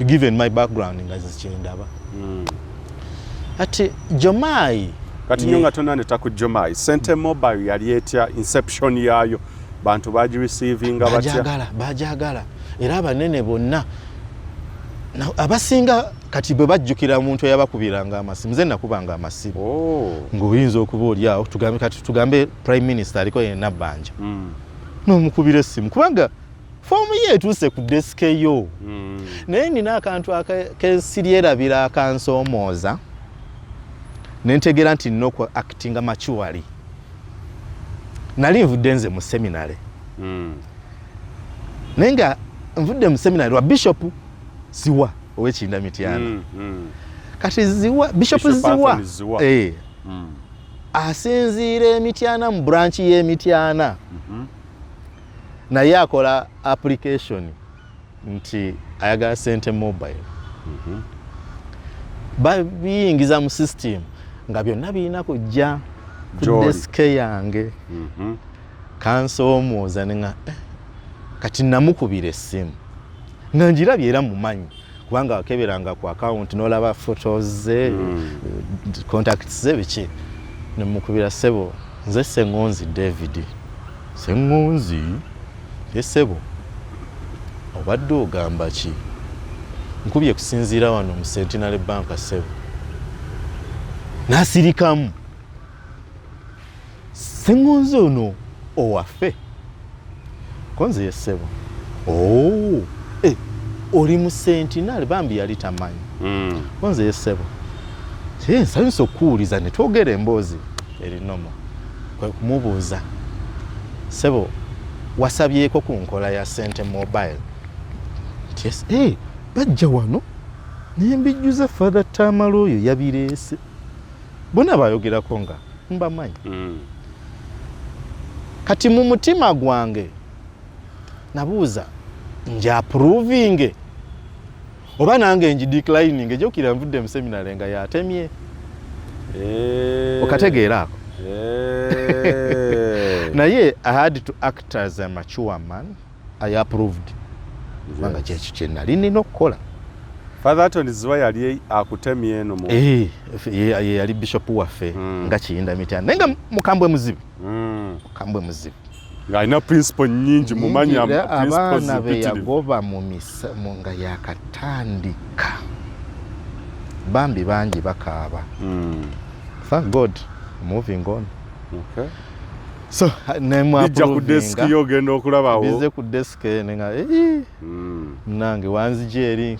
given my background nga zikyendaba. Ati Jomai kati nyo nga tonaneta ku Jomai Sente Mobile yali etya inception yayo bantu baji receiving batya bajagala era abanene bonna abasinga kati bwe bajjukira omuntu eyabakubiranga amasimu nze nakubanga amasimu ng'oyinza okuba oli awo tugambe prime minister aliko yenna bbanja n'omukubira essimu kubanga foomu ye etuuse ku desike yo naye nina akantu akesiryerabira akansoomooza nentegera nti nina oku actinga maturely. Nali nvudde nze mu seminary naye nga nvudde mu seminary wa Bishop Ziwa ow'Ekinda Mityana. Kati Ziwa Bishop Ziwa asinziira Emityana mu branch y'Emityana naye akola application nti ayagala Sente Mobile. Babiyingiza mu system nga byonna birina kujja ku deske yange. Kansoomooza nga kati namukubira essimu nga njirabye era mumanyi kubanga wakeberanga ku account n'olaba photos ze contacts ze biki. Nemukubira ssebo nze Ssengonzi David. Ssengonzi yessebo obadde ogamba ki? Nkubye kusinziira wano mu Centenary Bank ssebo. Nasirikamu Ssengonzi ono owaffe konze yessebo. Oli mu Centenary bambi yali tamanyi. Konze yessebo nsanyusa okuwuliza ne twogera emboozi erinomo kwe kumubuuza ssebo wasabyeko ku nkola ya Sente Mobile. Yes, bajja wano naye mbijjuza Father Tamalo oyo yabireese bona bayogerako nga mbamanyi. Kati mu mutima gwange nabuuza nja approving oba nange nji declining ejokira nvudde mu seminary nga yatemye. Okategeera ako. Naye I had to act as a mature man. I approved. Banga kyekyo kye nali nina okukola. Father Anthony Ziwa yali akutemye eno mu yali Bishop waffe nga Kiyinda Mityana naye nga mukambwe muzibu. Mukambwe muzibu ng'alina principle nnyingi mumanya abaana be yagoba mu nga yakatandika bambi bangi bakaaba. Thank God, moving on. Okay. So bijja ku desk yo genda okulabawo bize ku desk nga nange wanzije eri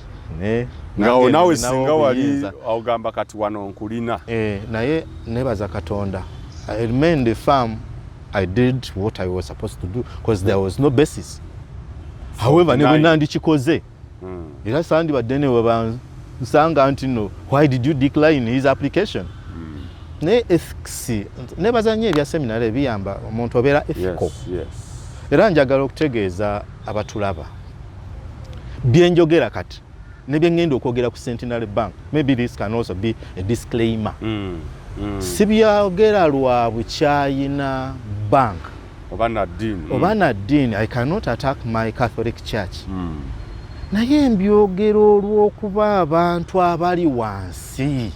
nga nawe singa wali ogamba kati wano nkulina naye nebaza Katonda. I remained firm. I did what I was supposed to do because there was no basis. However, ne nandi chikoze era sandi badene wabansanga nti no, why did you decline his application? Ne ethics ne bazanye ebya seminary biyamba omuntu obeera ethical. Yes. Era njagala okutegeeza abatulaba byenjogera kati ne byengenda okwogera ku Centenary Bank. Maybe this can also be a disclaimer. Si byogera lwa bukyayina bank oba naddiini. I cannot attack my Catholic Church. Naye mbyogera olw'okuba abantu abali wansi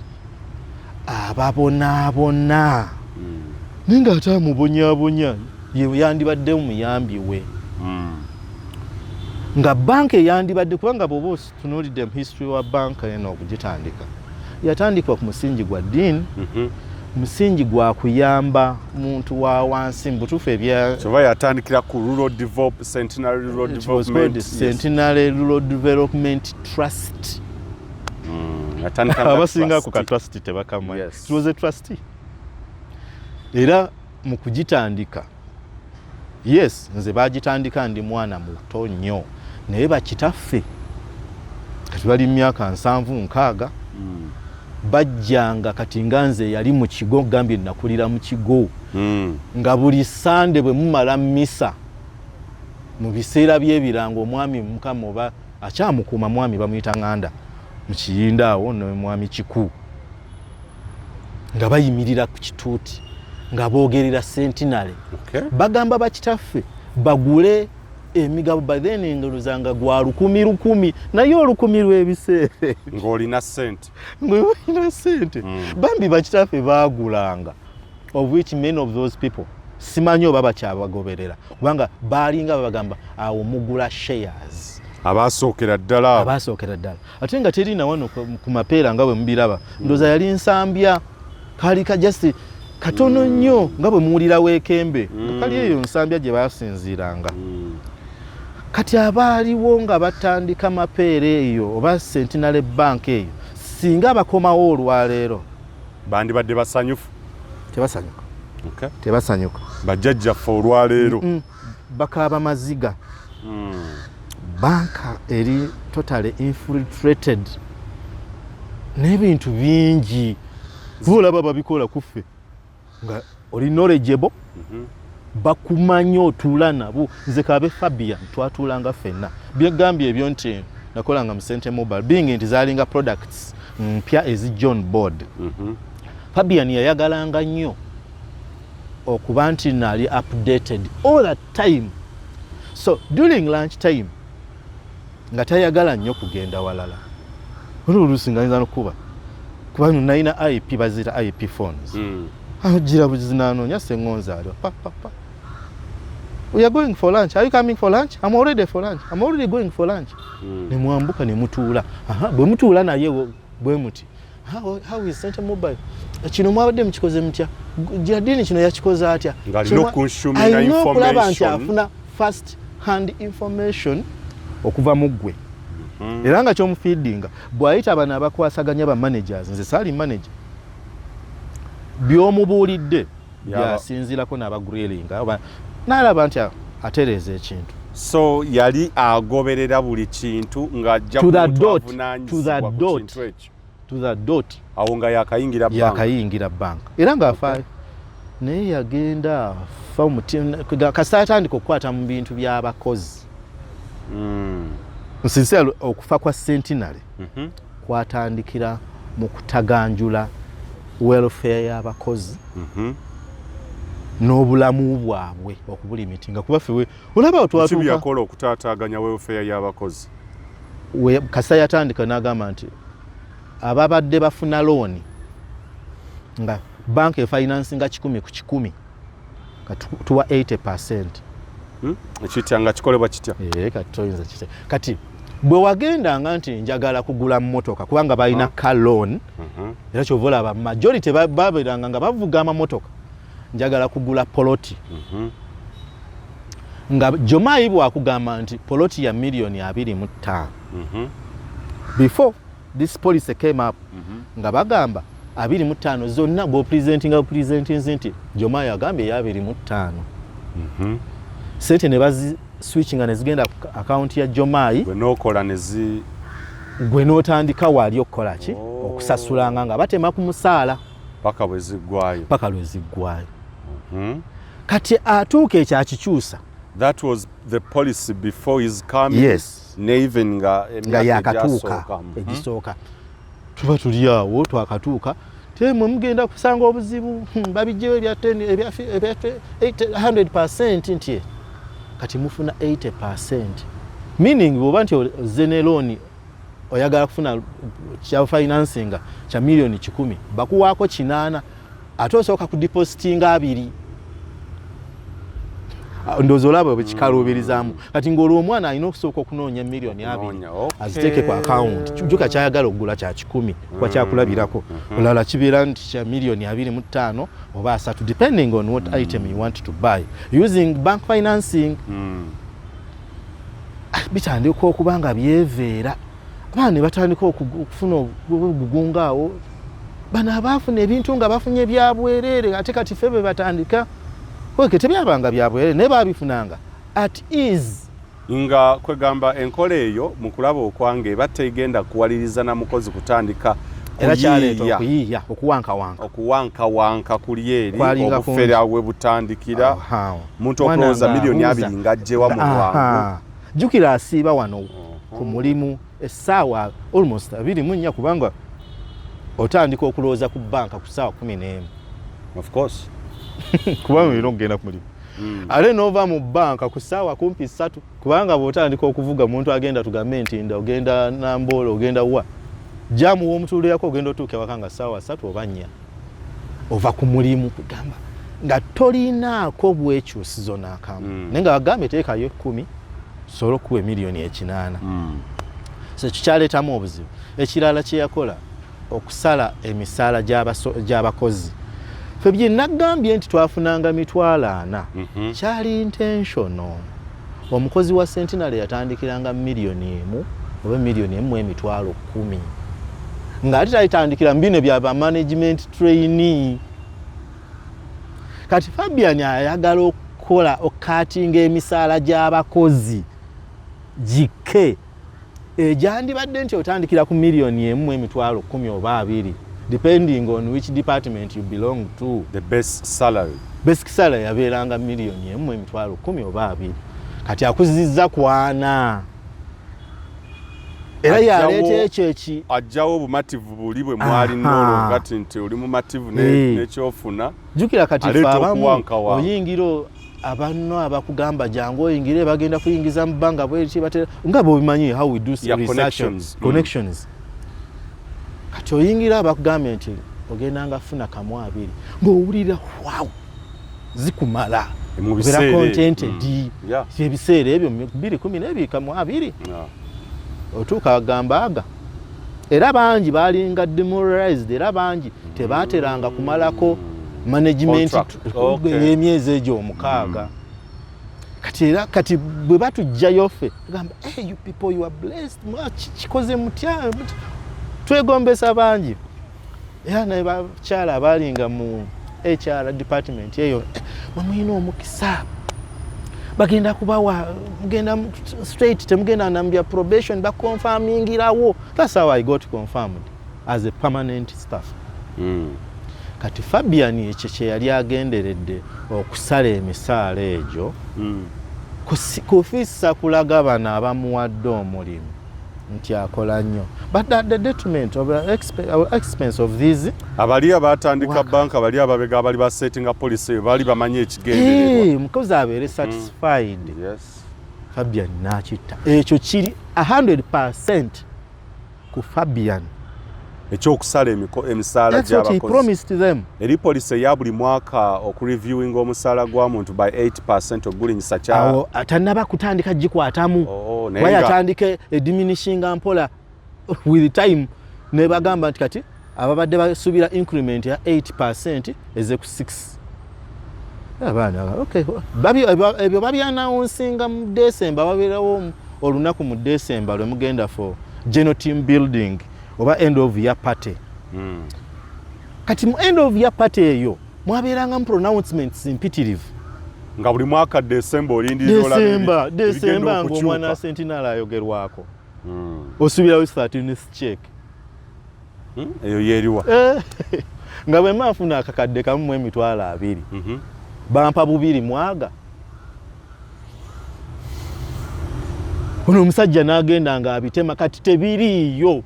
ababonaabona naye ng'ate amubonyaabonya ye yandibadde muyambi we nga banka eyandibadde kubanga bw'oba otunuulidde mu history wa banka eno okugitandika yatandikwa ku musingi gwa ddiini. Musingi gwa kuyamba muntu wa wansi mbutufu ebya kyova yatandikira ku Centenary Rural Development Trust. Abasinga ku ka trust tebakama. It was a trustee. era mu kugitandika yes nze bagitandika ndi mwana muto nnyo naye bakitaffe kati bali myaka 7-6 bajjanga kati nganze yali mu kigo gambye nakulira mu kigo nga buli Sande bwe mumala misa mu biseera by'ebirango omwami mukama oba akyamukuuma mwami bamuyita nganda mu Kiyinda awo no mwami Kiku nga bayimirira ku kituuti nga boogerera Centenary bagamba bakitaffe bagule emigabo by then engolozanga gwa 10,000 naye 10,000 lw'ebiseera ng'olina ssente bambi bakitaffe baagulanga of which many of those people simanyi oba bakyabagoberera kubanga baalinga babagamba awo mugula shares abasookera ddala ate nga terina wano ku mapeera nga bwe mubiraba ndoza yali nsambya kali ka just katono nnyo nga bwe muwulira weekembe kali eyo nsambya gye basinziiranga kati abaaliwo nga batandika mapeera eyo oba Centenary Bank eyo singa bakomawo olwaleero bandibadde basanyufu tebasanyuka bajjajjaffe olwaleero bakaaba maziga banka eri totally infiltrated n'ebintu bingi bulaba babikola kuffe nga oli knowledgeable bakumanyi otuula nabo nze kabe Fabian twatuulanga ffenna byegambye ebyo nti nakolanga mu Sente Mobile being nti zaalinga products mpya ezi John Board Fabian yayagalanga nnyo okuba nti naali updated all that time so during lunch time nga tayagala nnyo kugenda walala oluusi nga nza nokuba kuba nalina IP bazita IP phones gira buzinanoonya sengonza alio we are going for lunch. Are you coming for lunch? I'm already for lunch. I'm already going for lunch. Ne mwambuka ne mutuula. Bwe mutuula naye bwe muti. How is Sente Mobile? Kino mwabadde mukikoze mutya? Jadini kino yakikoze atya? Ngalino kunshumira information. Afuna first hand information okuva mu ggwe. Era nga kyomufeedinga bw'ayita abana abakwasaganya ba managers nze saali manager. Byomubuulidde byasinzirako n'abagrillinga n'alaba nti atereeza ekintu so yali agoberera buli kintu ng'ajja kuvunaanyizibwa ku kintu ekyo to the dot awo nga yakayingira banka era ng'afaayo naye yagenda afa omutima kasita atandika okukwata mu bintu by'abakozi nsinsera okufa kwa Centenary kwatandikira mu kutaganjula welfare y'abakozi n'obulamu bwabwe okubulimitinga kuba ffe olaba otwatuuka kibi yakola okutaataaganya welfare y'abakozi kasita yatandika n'agamba nti ababadde bafuna looni nga banka efinansinga 10 ku 10 tuwa 80%. Ekitya nga kikolebwa kitya? Kati toyinza kitya. Kati bwe wagendanga nti njagala kugula mmotoka kubanga balina car loan era kyovola aba majority babeeranga nga bavuga amamotoka njagala kugula poloti nga Jomayi bwakugamba nti poloti ya milioni 25 before this policy came up nga bagamba 25 zonna go presenting nti Jomayi agambye ya 25 sente ne bazi switching ne zigenda account ya Jomayi gwe nokola gwe notandika wali okukola ki okusasulanga nga batema ku musaala paka lwe ziggwayo kati atuuka ekyakikyusa. That was the policy before his coming. Yes. Even nga yakatuuka egisooka tuba tuli awo twakatuuka temwe mugenda kusanga obuzibu babijjeyo ebya 100% nti kati mufuna 80%, meaning bwoba nti zeneloni oyagala kufuna kya financing kya milioni 10 bakuwaako 8 ate osooka ku depositinga 2 ndozo labo bekikalubirizamu kati ngolo omwana alina okusooka okunoonya milioni 2 aziteeke ku account kyuka kyayagala okugula kya 10 kwa kyakulabirako olala kibeera nti kya milioni 25 oba 3 depending on what item you want to buy using bank financing. Bitandika okubanga byeveera abaana batandika okufuna ogugunga awo bano abaafuna ebintu nga bafunye bya bwereere ate kati ffe bwe batandika kweke tebyabanga bya bwereere naye baabifunanga at ease. Nga kwegamba enkola eyo mu kulaba okwange eba tegenda kuwaliriza na mukozi kutandika era kyaleeta okuyiiya okuwankawanka kuli eri obufera bwe butandikira muntu okulowooza miliyoni 2 ng'aggyewa mu bwangu. Jjukira asiiba wano ku mulimu essaawa almost 24 kubanga otandika okulowooza ku banka ku ssaawa 11. Of course. Kubanga olina okugenda ku mulimu. Ale n'ova mu banka ku ssaawa kumpi 3 kubanga bw'otandika okuvuga muntu agenda tugambe nti nda ogenda Namboole ogenda wa jamu w'omutuulirako ogenda otuuka ewaka nga ssaawa 3 oba 4 ova ku mulimu kugamba nga tolinaako bwekyusizo n'akamu naye nga bagambe teekayo 10 sobola okuwa miliyoni 8. So kikyaleetamu obuzibu. Ekirala kye yakola okusala emisaala gy'abakozi. Ffe bye nagambye nti twafunanga mitwalo 4 kyali intentional. Omukozi wa Centenary yatandikiranga miliyoni 1 oba miliyoni 1.10 ng'ate tayitandikira mbino byaba management trainee. Kati Fabian ayagala okukola okatinga emisaala gy'abakozi gike egyandibadde nti otandikira ku miliyoni 1.10 oba 2 depending on which department you belong to. The best salary. Basic salary yabeeranga miliyoni 1.10 oba 2 kati akuzizza ku 4. Era yaleeta ekyo eki ajjawo obumativu buli bwe mwali nnolo ngati nti oli mumativu n'ekyofuna. Jjukira kati ffe abamu oyingira abanno abakugamba jangu oyingire bagenda kuyingiza mu bbanga bweti batera nga bw'obimanyi how we do research connections. Kati oyingira abakugamba nti ogendanga funa kamu 2 ng'owulira wow zikumala era contented ebiseera ebyo 2012 kamu 2 otuuka agamba era bangi balinga demoralized era bangi tebaateranga kumalako management y'emyezi egyo 6. Kati bwe batujjayo ffe gamba hey you people you are blessed kikoze mutya twegombesa bangi era naye bakyala abalinga mu HR department eyo mwamuyina omukisa bagenda kubawa mugenda straight temugenda nambya probation bakonfamingirawo. That's how I got confirmed as a permanent staff. Kati Fabian ekyo kye yali agenderedde okusala emisaala egyo kufissa kulaga bano abamuwadde omulimu nti akola nnyo but at the detriment of the expense of these abali abatandika banka bali ababega abali ba setting policy bali bamanyi ekigendererwa mukozi abeere satisfied. Yes. Fabian nakitta ekyo kiri 100% ku Fabian ekyokusala emisaala gy'abakozi. Eri policy ya buli mwaka okureviewing omusaala gw'omuntu by 8% ogulinyisa kyalo atannaba kutandika gikwatamu bayatandike diminishing mpola with time ne bagamba nti kati ababadde basubira increment ya 8% eze ku 6. Abaana okay ebyo babyanawunsinga mu December babeerawo olunaku mu December lwe mugenda for general team building oba end of year party. Kati mu end of year party eyo mwabeeranga mu pronouncements imperative nga buli mwaka December olindirira December ng'omwana Centenary ayogerwako osubira with 13th check eyo yeriwa nga bwe mafuna akakadde kamu mu emitwalo 2 bampa 2 mwaga. Ono omusajja n'agenda nga abitema kati tebiriiyo.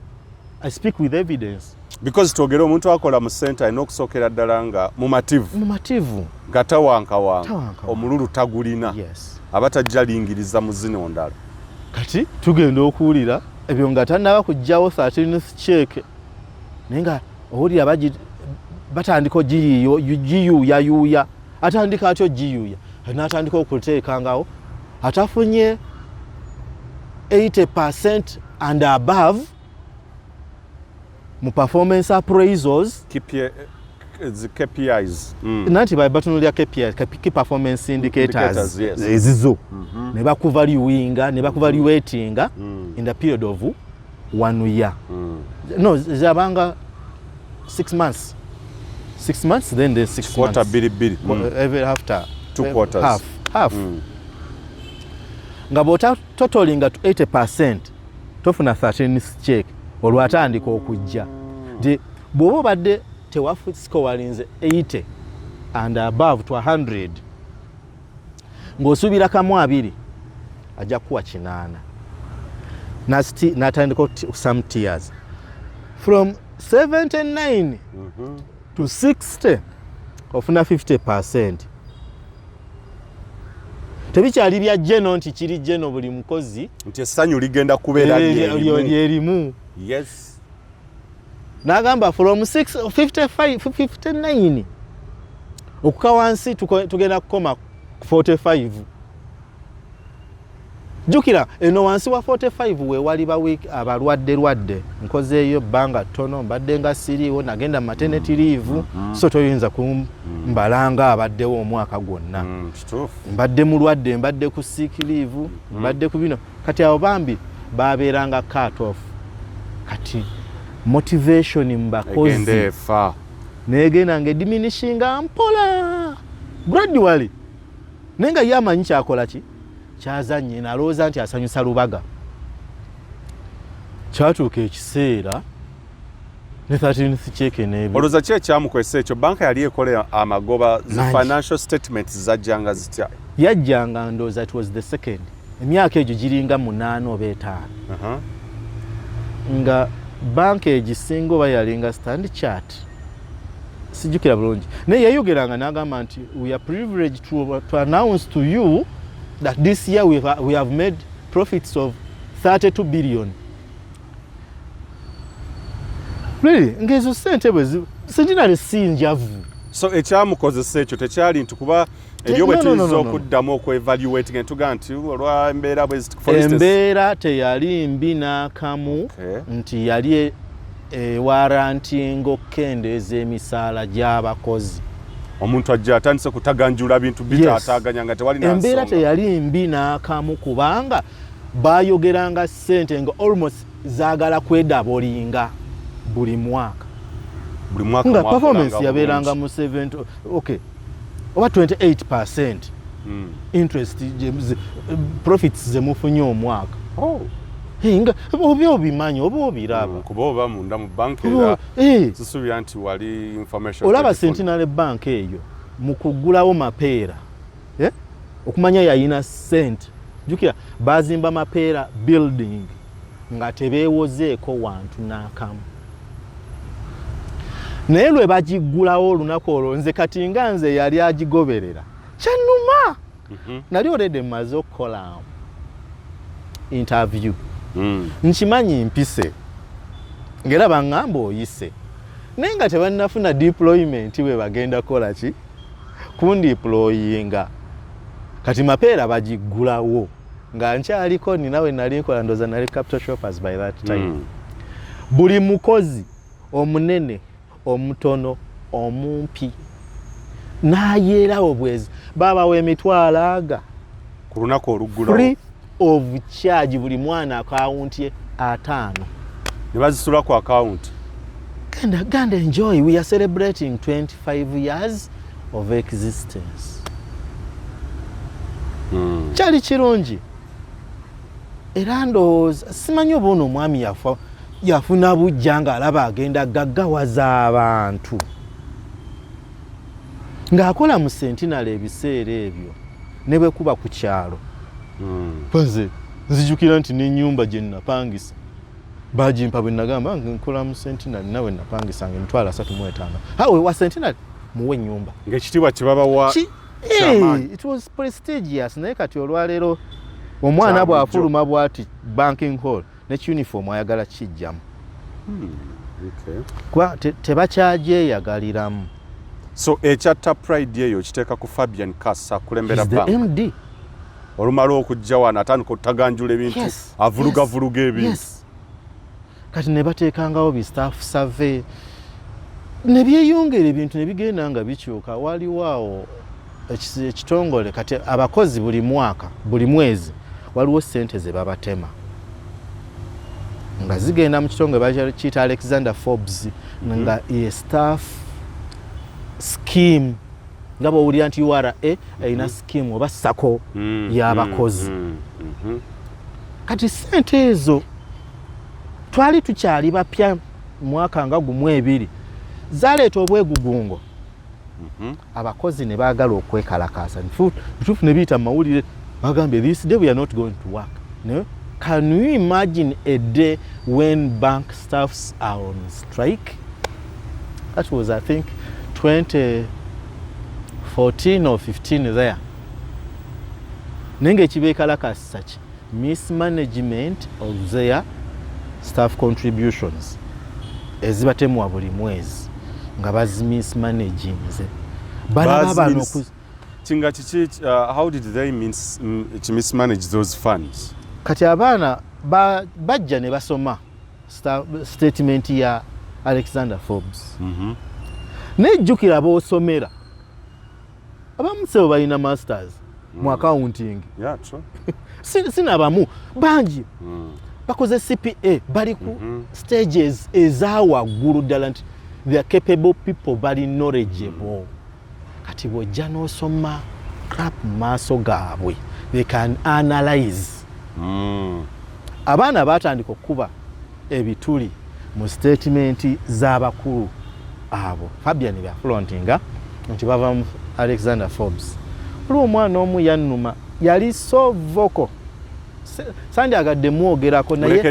I speak with evidence. Because twogera omuntu akola mu center alina okusookera ddala nga mumativu nga tawankawanka omululu tagulina. Yes. Abatajja lingiriza mu zino ndala. Kati tugenda okuwulira ebyo nga tannaba kujjawo 13th check naye nga owulira batandika giyuuyayuuya atandika atyo giyuuya n'atandika okuteekangawo atafunye 80% and above mu performance appraisals KPIs nanti batunulya KPIs key performance indicators ezizo ne bakuvaluinga ne bakuvaluatinga in the period of 1 year. No zabanga 6 months. 6 months, then there's 6 quarter months. Every after 2 quarters. Half. Nga bota totalinga to 80% tofuna 13th check olwatandika okujja. Nti bw'oba badde tewafu scorelinze 80 and above to 100 ng'osuubira kamu 2 ajja kuwa 8 n'atandika some tiers from 79 to 60 ofuna 50%. Tebikyali bya jeno nti kiri jeno buli mukozi nti essanyu ligenda kubeera lyerimu. Yes. N'agamba from 59 okuka wansi tugenda kukoma 45. Jukira eno wansi wa 45 we wali abalwadde nkozeeyo bbanga ttono mbadde nga siriiwo nagenda maternity leave so toyinza kumbalanga abaddewo omwaka gwonna. Mbadde mulwadde mbadde ku sick leave mbadde ku bino kati abo bambi babeeranga cut off. Kati motivation mbakozi negenda ngediminishing mpola gradually nenga yamanyi kyakola ki kyazanye nalooza nti asanyusa lubaga. Kyatuuka ekiseera ne 13th check n'ebyo. Olowooza ki ekyamukwesa ekyo? Banka yali ekola amagoba zi financial statements zajjanga zitya? Yajjanga ndowooza it was the second. Emyaka egyo giringa 8 oba 5. Nga banka egisinga oba yalinga Standard Chart. Sijjukira bulungi. Naye yayogeranga n'agamba nti we are privileged to announce to you that this year we have made profits of 32 billion. Really? Ngezo sente bwe sinjinali sinjavu. So ekyamukozesa ekyo tekyali nti kuba ebyo bwe tuyinza okuddamu okwevaluate ntuga nti olwa embeera bwe for instance. Embeera teyali mbi n'akamu nti yali warantinga okukendeeza emisaala gy'abakozi. Omuntu ajja atandise kutaganjula bintu bitaataganya nga tewali na embeera teyali mbi n'akamu kubanga bayogeranga ssente nga almost zaagala kwedabolinga buli mwaka. Nga performance yabeeranga mu 7 oba 28% interest profits ze mufunye omwaka. Nga oba obimanyi oba obiraba kuba oba munda mu banka era zisuubira nti wali information. Olaba Centenary Bank eyo mu kuggulawo mapeera okumanya yayina ssente. Jukira bazimba mapeera building nga tebeewozeeko wantu n'akamu. Naye lwe bagiggulawo olunaku olwo nze kati nga nze yali agigoberera kyannuma. Nali already mmaze okukola interview. Nkimanyi mpise ngera baŋŋamba oyise naye nga tebannafuna deployment we bagenda kola ki kundiployinga. Kati mapeera bagiggulawo nga nkyaliko ninawe nali nkola ndoza nali capital shoppers by that time. Buli mukozi omunene omutono omumpi nayeerawo bwezi babawo emitwalo aga ku lunaku oluggulawo free of charge buli mwana account ye 5 ne bazisula ku account. Ganda enjoy, we are celebrating 25 years of existence. Kyali kirungi era ndowooza simanyi oba ono omwami yafuna bujja nga alaba agenda gaggawaza abantu ng'akola mu Centenary ebiseera ebyo ne bwe kuba ku kyalo. Paze nzijukira nti n'ennyumba gye nnapangisa bagimpa bwe nagamba nkola mu Centenary nawe napangisa emitwalo 35. Awe wa Centenary muwe ennyumba ng'ekitiibwa kye babawa. It was prestigious. Naye kati olwaleero omwana bw'afuluma bw'ati banking hall ne uniform ayagala kijjamu. Kuba tebakyajeyagaliramu. So ekyatta pride eyo kiteeka ku Fabian Kassa kulembera bank. MD. Olumala okujja wano atandika okutaganjula ebintu avulugavuruga ebintu. Kati ne bateekangawo bi staff survey ne byeyongera ebintu ne bigenda nga bikyuka. Waliwo ekitongole kati abakozi buli mwaka buli mwezi waliwo ssente ze babatema. nga zigenda mu kitongole bakiyita Alexander Forbes nga ye staff scheme nga bw'owulira nti URA erina scheme oba sako y'abakozi. Kati ssente ezo twali tukyali bapya mwaka nga gumu ebiri zaleeta obwegugungo. Abakozi ne baagala okwekalakaasa bituufu ne biyita mu mawulire bagambye this day we are not going to work. No? Can you imagine a day when bank staffs are on strike? That was, I think, 2014 or 15 there. Nenge kibekalakaasa ki mismanagement of their staff contributions ezibatemwa buli mwezi nga bazimismanaginze balaba bano kinga kiki how did they mismanage those funds? Kati abaana bajja ne basoma statement ya Alexander Forbes. Nejjukira boosomera abamu sebo balina masters mu accounting. Yeah, true. Sinabamu bangi bakoze CPA bali ku stages ezawaggulu ddala nti they are capable people bali knowledgeable. Kati bw'ojja n'osoma crap maaso gaabwe they can analyze. Abaana batandika okuba ebituli mu statement z'abakulu abo Fabian bya frontinga nti bava mu Alexander Forbes. Olwo omwana omu yannuma yali so vocal sandi agadde mwogerako naye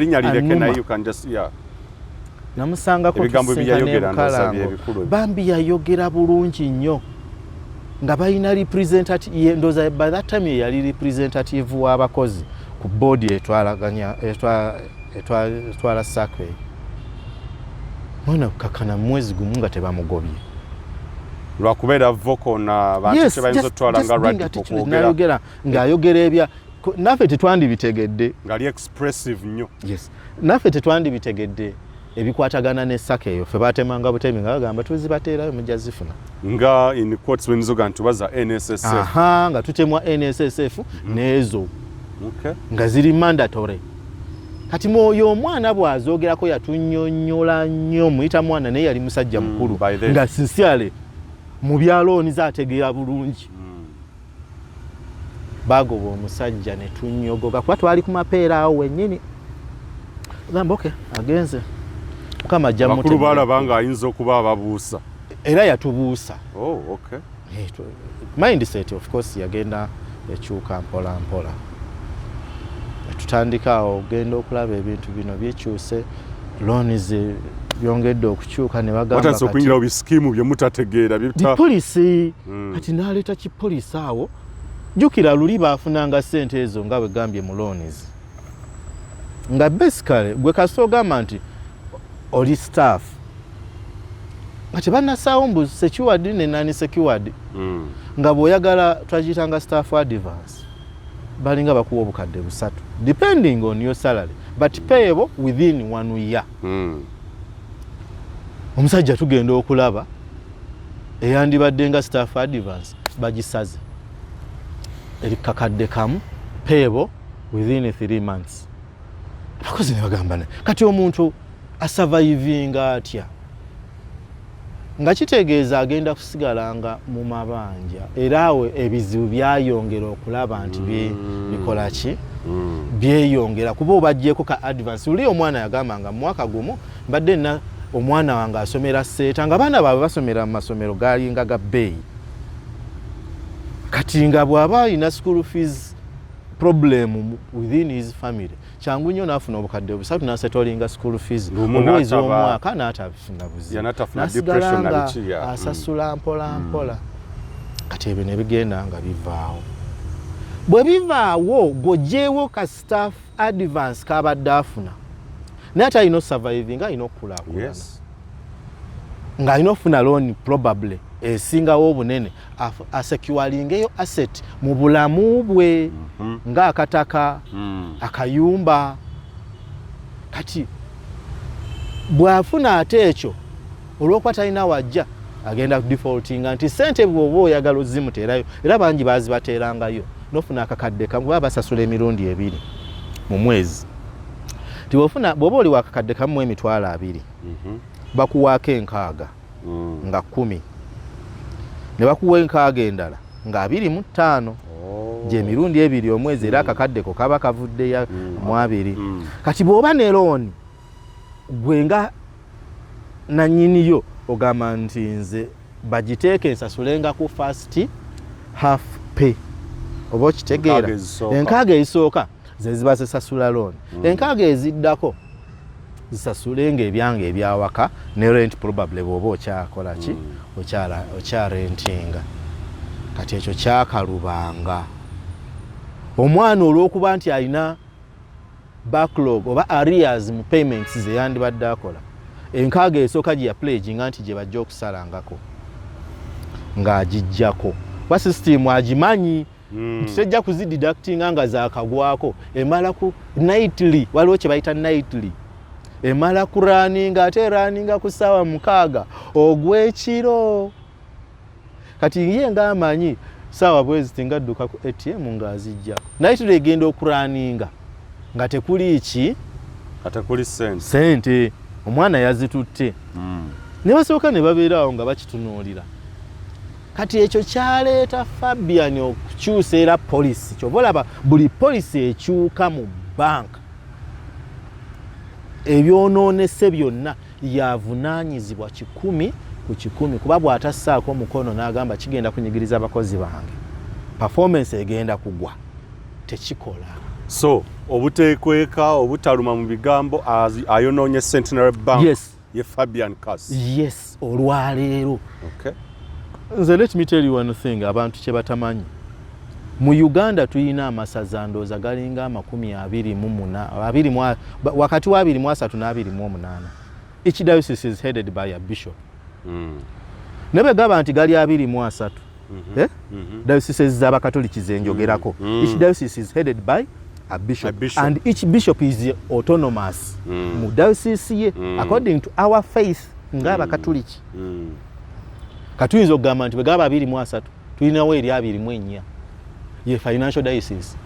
namusangako bambi yayogera bulungi nnyo nga balina representative ndoza by that time yali representative w'abakozi ku board etwala sakwe mwana kakana mwezi gumu nga tebamugobye lwakubeera vocal na bantu tebayinza otwala nga radical kwogera ng'ayogera ebya naffe tetwandibitegedde ngali expressive nnyo. Yes, naffe tetwandibitegedde ebikwatagana ne saka eyo fe batemanga butemi nga bagamba tuzibateerayo mujja zifuna nga in quotes wenzoga ntubaza NSSF. Aha, nga tutemwa NSSF nezo nga ziri mandatory. Kati mwoyo omwana bw'azoogerako yatunnyonnyola nnyo muyita mwana naye yali musajja mukulu nga sinsiale mu byalooni zaategeera bulungi. Bagoba omusajja ne tunnyogoga kuba twali ku mapeera awo wennyini gamba okay agenze mukama ajja mutema bakulu balaba nga ayinza okuba ababuusa era yatubuusa. Oh, okay. Mindset of course yagenda ekyuka mpola mpola. Tutandika awo ogenda okulaba ebintu bino byekyuse loans byongedde okukyuka ne bagamba kati okunyira obiskimu bye mutategeera bita police kati naleeta kipolisi awo jukira luli baafunanga ssente ezo nga bwe gambye mu loans nga basically gwe kasogamba nti oli staff nga tebannasaawo mbu secured ne nani secured nga bw'oyagala twagiyitanga staff advance balinga bakuwa obukadde 3 depending on your salary but payable within 1 year. Omusajja tugenda okulaba eyandibadde nga staff advance bagisaze erikakadde kamu payable within 3 months. Abakozi ne bagamba kati omuntu asurvivinga atya nga kitegeeza agenda kusigalanga mu mabanja era awe ebizibu byayongera okulaba nti bikola ki byeyongera kuba obajjeko ka advance. Uli omwana yagambanga mu mwaka gumu mbadde na omwana wange asomera seeta nga baana baabwe basomera mu masomero galinga ga bbeeyi kati nga bw'aba alina school fees problem within his family kyangu nnyo n'afuna obukadde 3 n'asetolinga school fees omwezi omwaka n'atafuna buzibu n'asigala nga asasula mpola mpola. Kati ebyo ne bigenda nga bivaawo. Bwe bivaawo gojjeewo ka staff advance kabadde afuna naye ate alina surviving alina okukulaakulana nga alina ofuna loan probably esingawo obunene asecuringeyo asset mu bulamu bwe ng'akataka akayumba. Kati bw'afuna ate ekyo olw'okuba talina wajja agenda defaultinga nti ssente bw'oba oyagala ozimuteerayo era bangi bazibateerangayo n'ofuna akakadde kamu baba basasula emirundi 2 mu mwezi. Tiwofuna bwoba oli wakakadde kamu emitwalo 2 bakuwaako 6 nga 10 ne bakuwa 6 endala nga 25 gye mirundi 2 omwezi era akakaddeko kaba kavudde ya mu 2 kati bw'oba ne looni gwe nga nannyiniyo ogamba nti nze bagiteeke ensasulenga ku first half pay oba okitegeera 6 ezisooka ze ziba zisasula looni 6 eziddako zisasulenga ebyange ebyawaka ne rent probably bw'oba okyakola ki okyarentinga kati ekyo kyakalubanga omwana olw'okuba nti alina backlog oba arrears mu payments ze yandibadde akola 6 esooka gye yapledginga nti gye bajja okusalangako ng'agijjako ba system agimanyi tujja kuzideductinga nga zaakagwako emala ku nightly waliwo kye bayita nightly emala ku running ate runninga ku ssaawa 6 ogw'ekiro kati ye ng'amanyi ssaawa bwezi tingadduka ku ATM ng'azijjako nightly egenda okuraninga nga tekuli ki atakuli sente omwana yazitutte ne basooka ne babeerawo nga bakitunuulira kati ekyo kyaleeta Fabian okukyusa era polisi kyova olaba buli polisi ekyuka mu banka ebyonoonese byonna yavunaanyizibwa 100 ku 100 kuba bw'atassaako omukono n'agamba kigenda kunyigiriza abakozi bange performance egenda kugwa tekikola. So obuteekweka obutaluma mu bigambo ayonoonye Centenary Bank. Yes. Ye Fabian Kass. Yes, olwaleero. Okay. Nze let me tell you one thing abantu kye batamanyi. Mu Uganda tuyina amasaza ndooza galinga 28 wakati wa 23 na 28. Each diocese is headed by a bishop. Nebe gaba nti gali 23. Diocese z'abakatoliki zenjogerako. Each diocese is headed by a bishop. And each bishop is autonomous. Mu diocese ye according to our faith ng'abakatoliki. Katuyinza okugamba nti bwe gaba 23 tulinawo eri 24 ye financial diocese.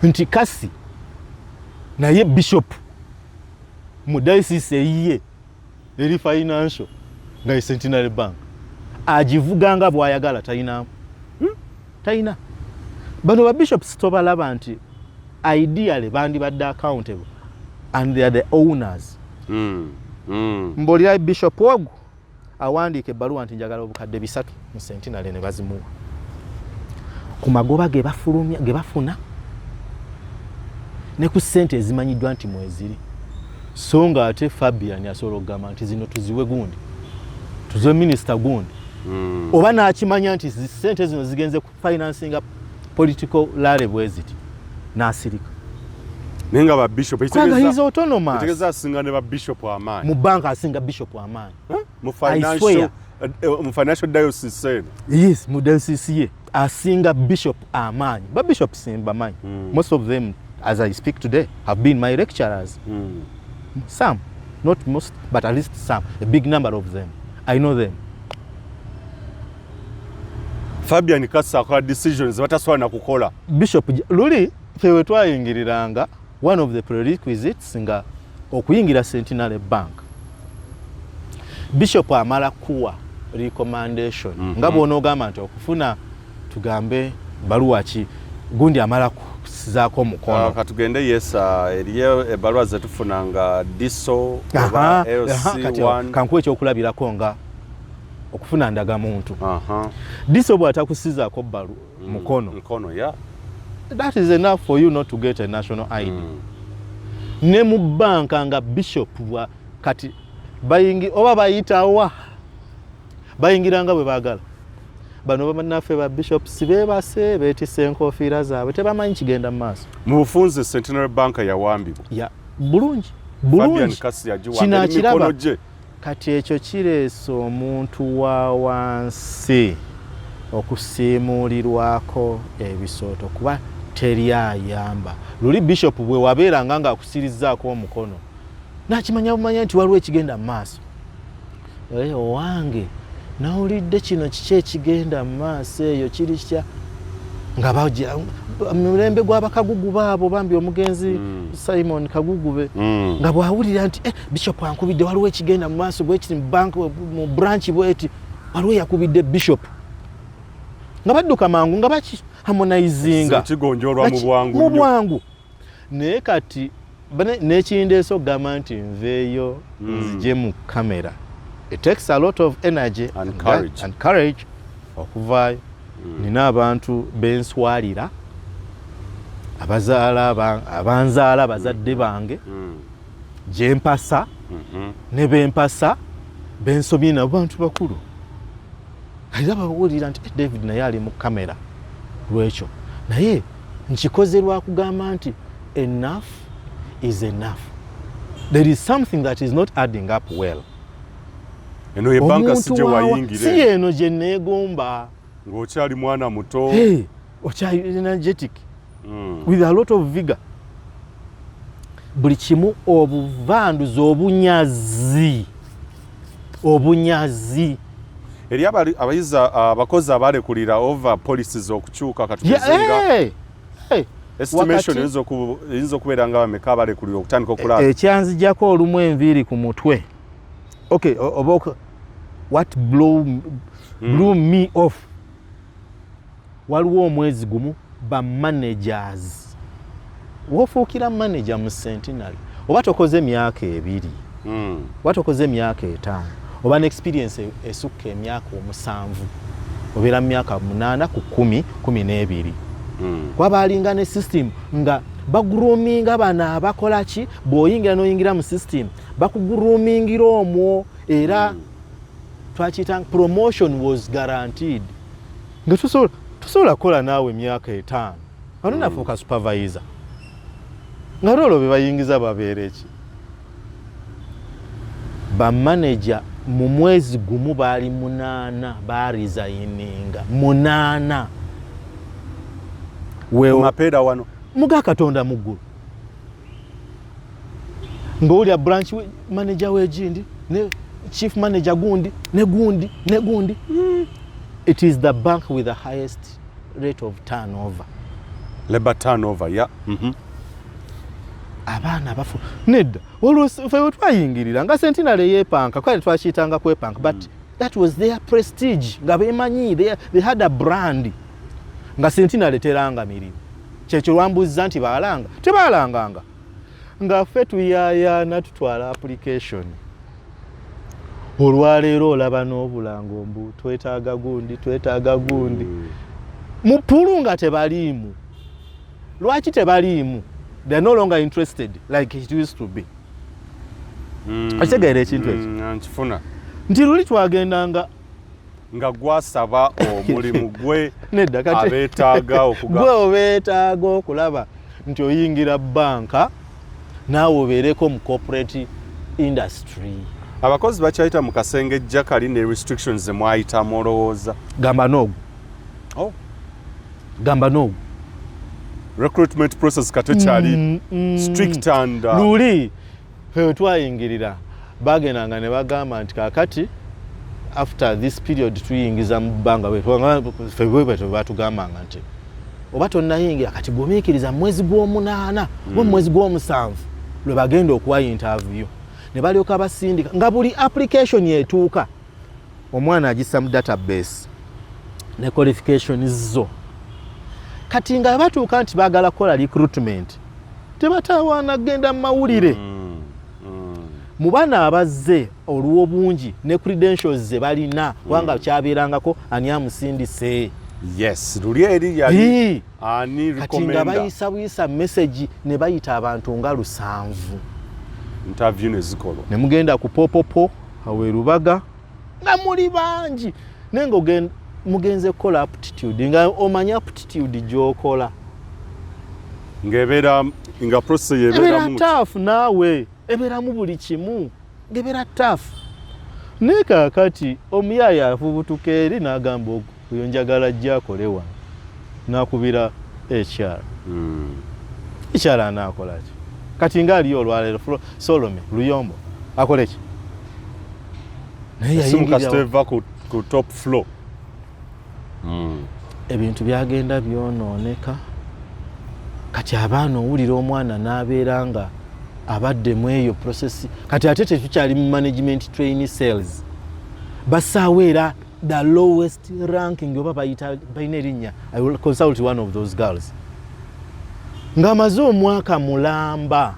Nti Kasi naye bishop mu diocese eyiye eri financial nga Centenary Bank agivuganga bw'ayagala tayina tayina bano ba bishops tobalaba nti ideally bandibadde accountable and they are the owners. Mbolira bishop ogwo awandiika ebbaluwa nti njagala obukadde 3 mu Centenary ne bazimuwa ku magoba ge bafulumya ge bafuna ne ku ssente ezimanyiddwa nti mweziri so nga ate Fabian yasobola okugamba nti zino tuziwe gundi tuziwe minister gundi oba n'akimanya nti ssente zino zigenze ku financinga political rally bweziti n'asirika nenga ba bishop he's autonomous itegeza asinga ne ba bishop amaanyi mu banka asinga bishop amaanyi mu financial diocese. Yes, mu diocese ye asinga bishop amaanyi ba bishop simba manyi. Most of them as I speak today have been my lecturers. Some, not most, but at least some, a big number of them. I know them. Fabian Kass akola decisions batasobola na kukola. Bishop luli fewe twayingiriranga one of the prerequisites nga okuyingira Centenary Bank. Bishop amala kuwa recommendation nga bw'onoogamba nti okufuna tugambe baluwa ki gundi amala kusizaako omukono. Katugende yes eriyo ebbaluwa zetufunanga DISO oba LC1 kankuwa ekyokulabirako nga okufuna ndagamuntu. DISO bw'atakusizaako bbalu mukono yeah. That is enough for you not to get a national ID. Ne mu banka nga bishop wa kati bayingi oba bayitawa bayingiranga bwe bagala bano bannaffe ba bishops bebase betise enkofiira zaabwe tebamanyi kigenda mu maaso. Mu bufunze Centenary Bank yawambibwa ya bulungi Fabian Kass yagiwamba emikono gye. Kati ekyo kireese omuntu wa wansi okusiimulirwako ebisooto kuba teri ayamba. Luli bishop bwe wabeeranga nga akusirizaako omukono nakimanya bumanya nti waliwo ekigenda mu maaso. Owange nawulidde kino kiki ekigenda mu maaso eyo kiri kitya nga mulembe gw'abakagugu baabo bambi omugenzi Simon Kagugube nga bwawulira nti Bishop ankubidde waliwo ekigenda mu maaso bwekiri mu bank mu branch bweti waliwo yakubidde Bishop nga badduka mangu nga baki harmonizinga kigonjolwa mu bwangu naye kati n'ekindeeso gamba nti nveeyo nzije mu kamera. It takes a lot of energy and courage okuvaayo. Nina abantu benswalira abanzaala bazadde bange gye mpasa ne bempasa bensobye nabo bantu bakulu era bawulira nti David naye ali mu kamera lwekyo naye nkikoze lwakugamba nti enough is enough. There is something that is not adding up well. Eno yebanka sije wayingire si eno gye neegomba ng'okyali mwana muto okyali energetic with a lot of vigor. Buli kimu obuvanduzi obunyazi eri abayiza abakozi abalekulira over policies okukyuka katukuzinga estimation eyinza okubeera nga bameka abalekulira okutandika okulaba ekyanzijjako olumu enviiri ku mutwe. Okay, what blew me off waliwo omwezi gumu ba managers wofuukira manager mu Centenary oba tokoze emyaka 2 oba tokoze emyaka 5 oba ne experience esukka emyaka 7 obeera mu myaka 8 ku 10 kwabalinga ne system nga baguroominga bana abakola ki bw'oyingira n'oyingira mu system bakuguroomingira omwo era twakiyita promotion was guaranteed nga tusobola kukola naawe emyaka 5 ano nafuuka supervisor nga lolo be bayingiza babeere ki bamanager mu mwezi gumu baali 8 barizayininga 8 mapeera wano muga Katonda muggulu ng'olya branch manager w'egindi ne chief manager gundi ne gundi. It is the bank with the highest rate of turnover. Labor turnover, yeah. Abaana bafu nedda olwo twayingirira nga Centenary yepanka kwali twakiyitanga kwepanka but that was their prestige nga bemanyi they had a brand nga Centenary teranga mirimu kyekyo lwambuzza nti baalanga tebaalanganga nga ffe tuyayaana tutwala application olwaleero olaba n'obulango mbu twetaaga gundi mupulu nga tebaliimu. Lwaki tebaliimu? They are no longer interested like it used to be. Akitegeera ekintu ekyo nkifuna nti luli twagendanga nga gwasaba omulimu gwe nedda kati abeetaaga gwe obeetaaga okulaba nti oyingira banka naawe obeereko mu corporate industry. Abakozi bakyayita mu kasenge jakali ne restrictions ze mwayitamu olowooza gamba noogu gamba noogu recruitment process katokyali strict and luli fe twayingirira bagendanga ne bagamba nti kakati after this period tuyingiza mu bbanga fe batugambanga nti oba tonnayingira kati bw'omiikiriza mwezi gw'omunaana oba mwezi gw'omusanvu lwe bagenda okuwa interview ne balyoka basindika nga buli application yetuuka omwana agissa mu database ne qualifications zo kati nga batuuka nti baagala kukola recruitment tebatawaana genda mu mawulire mu baana abazze olw'obungi ne credentials ze balina wanga kyabeerangako ani amusindise. Yes, luli eri yali ani recommenda kati nga bayisa message ne bayita abantu nga 7 interview ne zikolo ne mugenda ku popopo awe Rubaga nga muli bangi nengo mugenze kola aptitude nga omanya aptitude gyokola ngebera nga process yebera mu tough nawe ebera mu buli kimu ngebera tough ne kakati omuyaya afubutuka eri n'agamba oyo njagala ajja akolewa nakubira HR HR anakola ki kati nga aliyo olwaleero Solomon Luyombo akole ki naye yayingira ku top floor ebintu byagenda byonooneka kati abaana owulira omwana n'abeera nga abadde mu eyo process kati ate tetukyali mu management trainee cells basaawo era the lowest ranking oba bayina erinnya I will consult one of those girls ng'amaze omwaka mulamba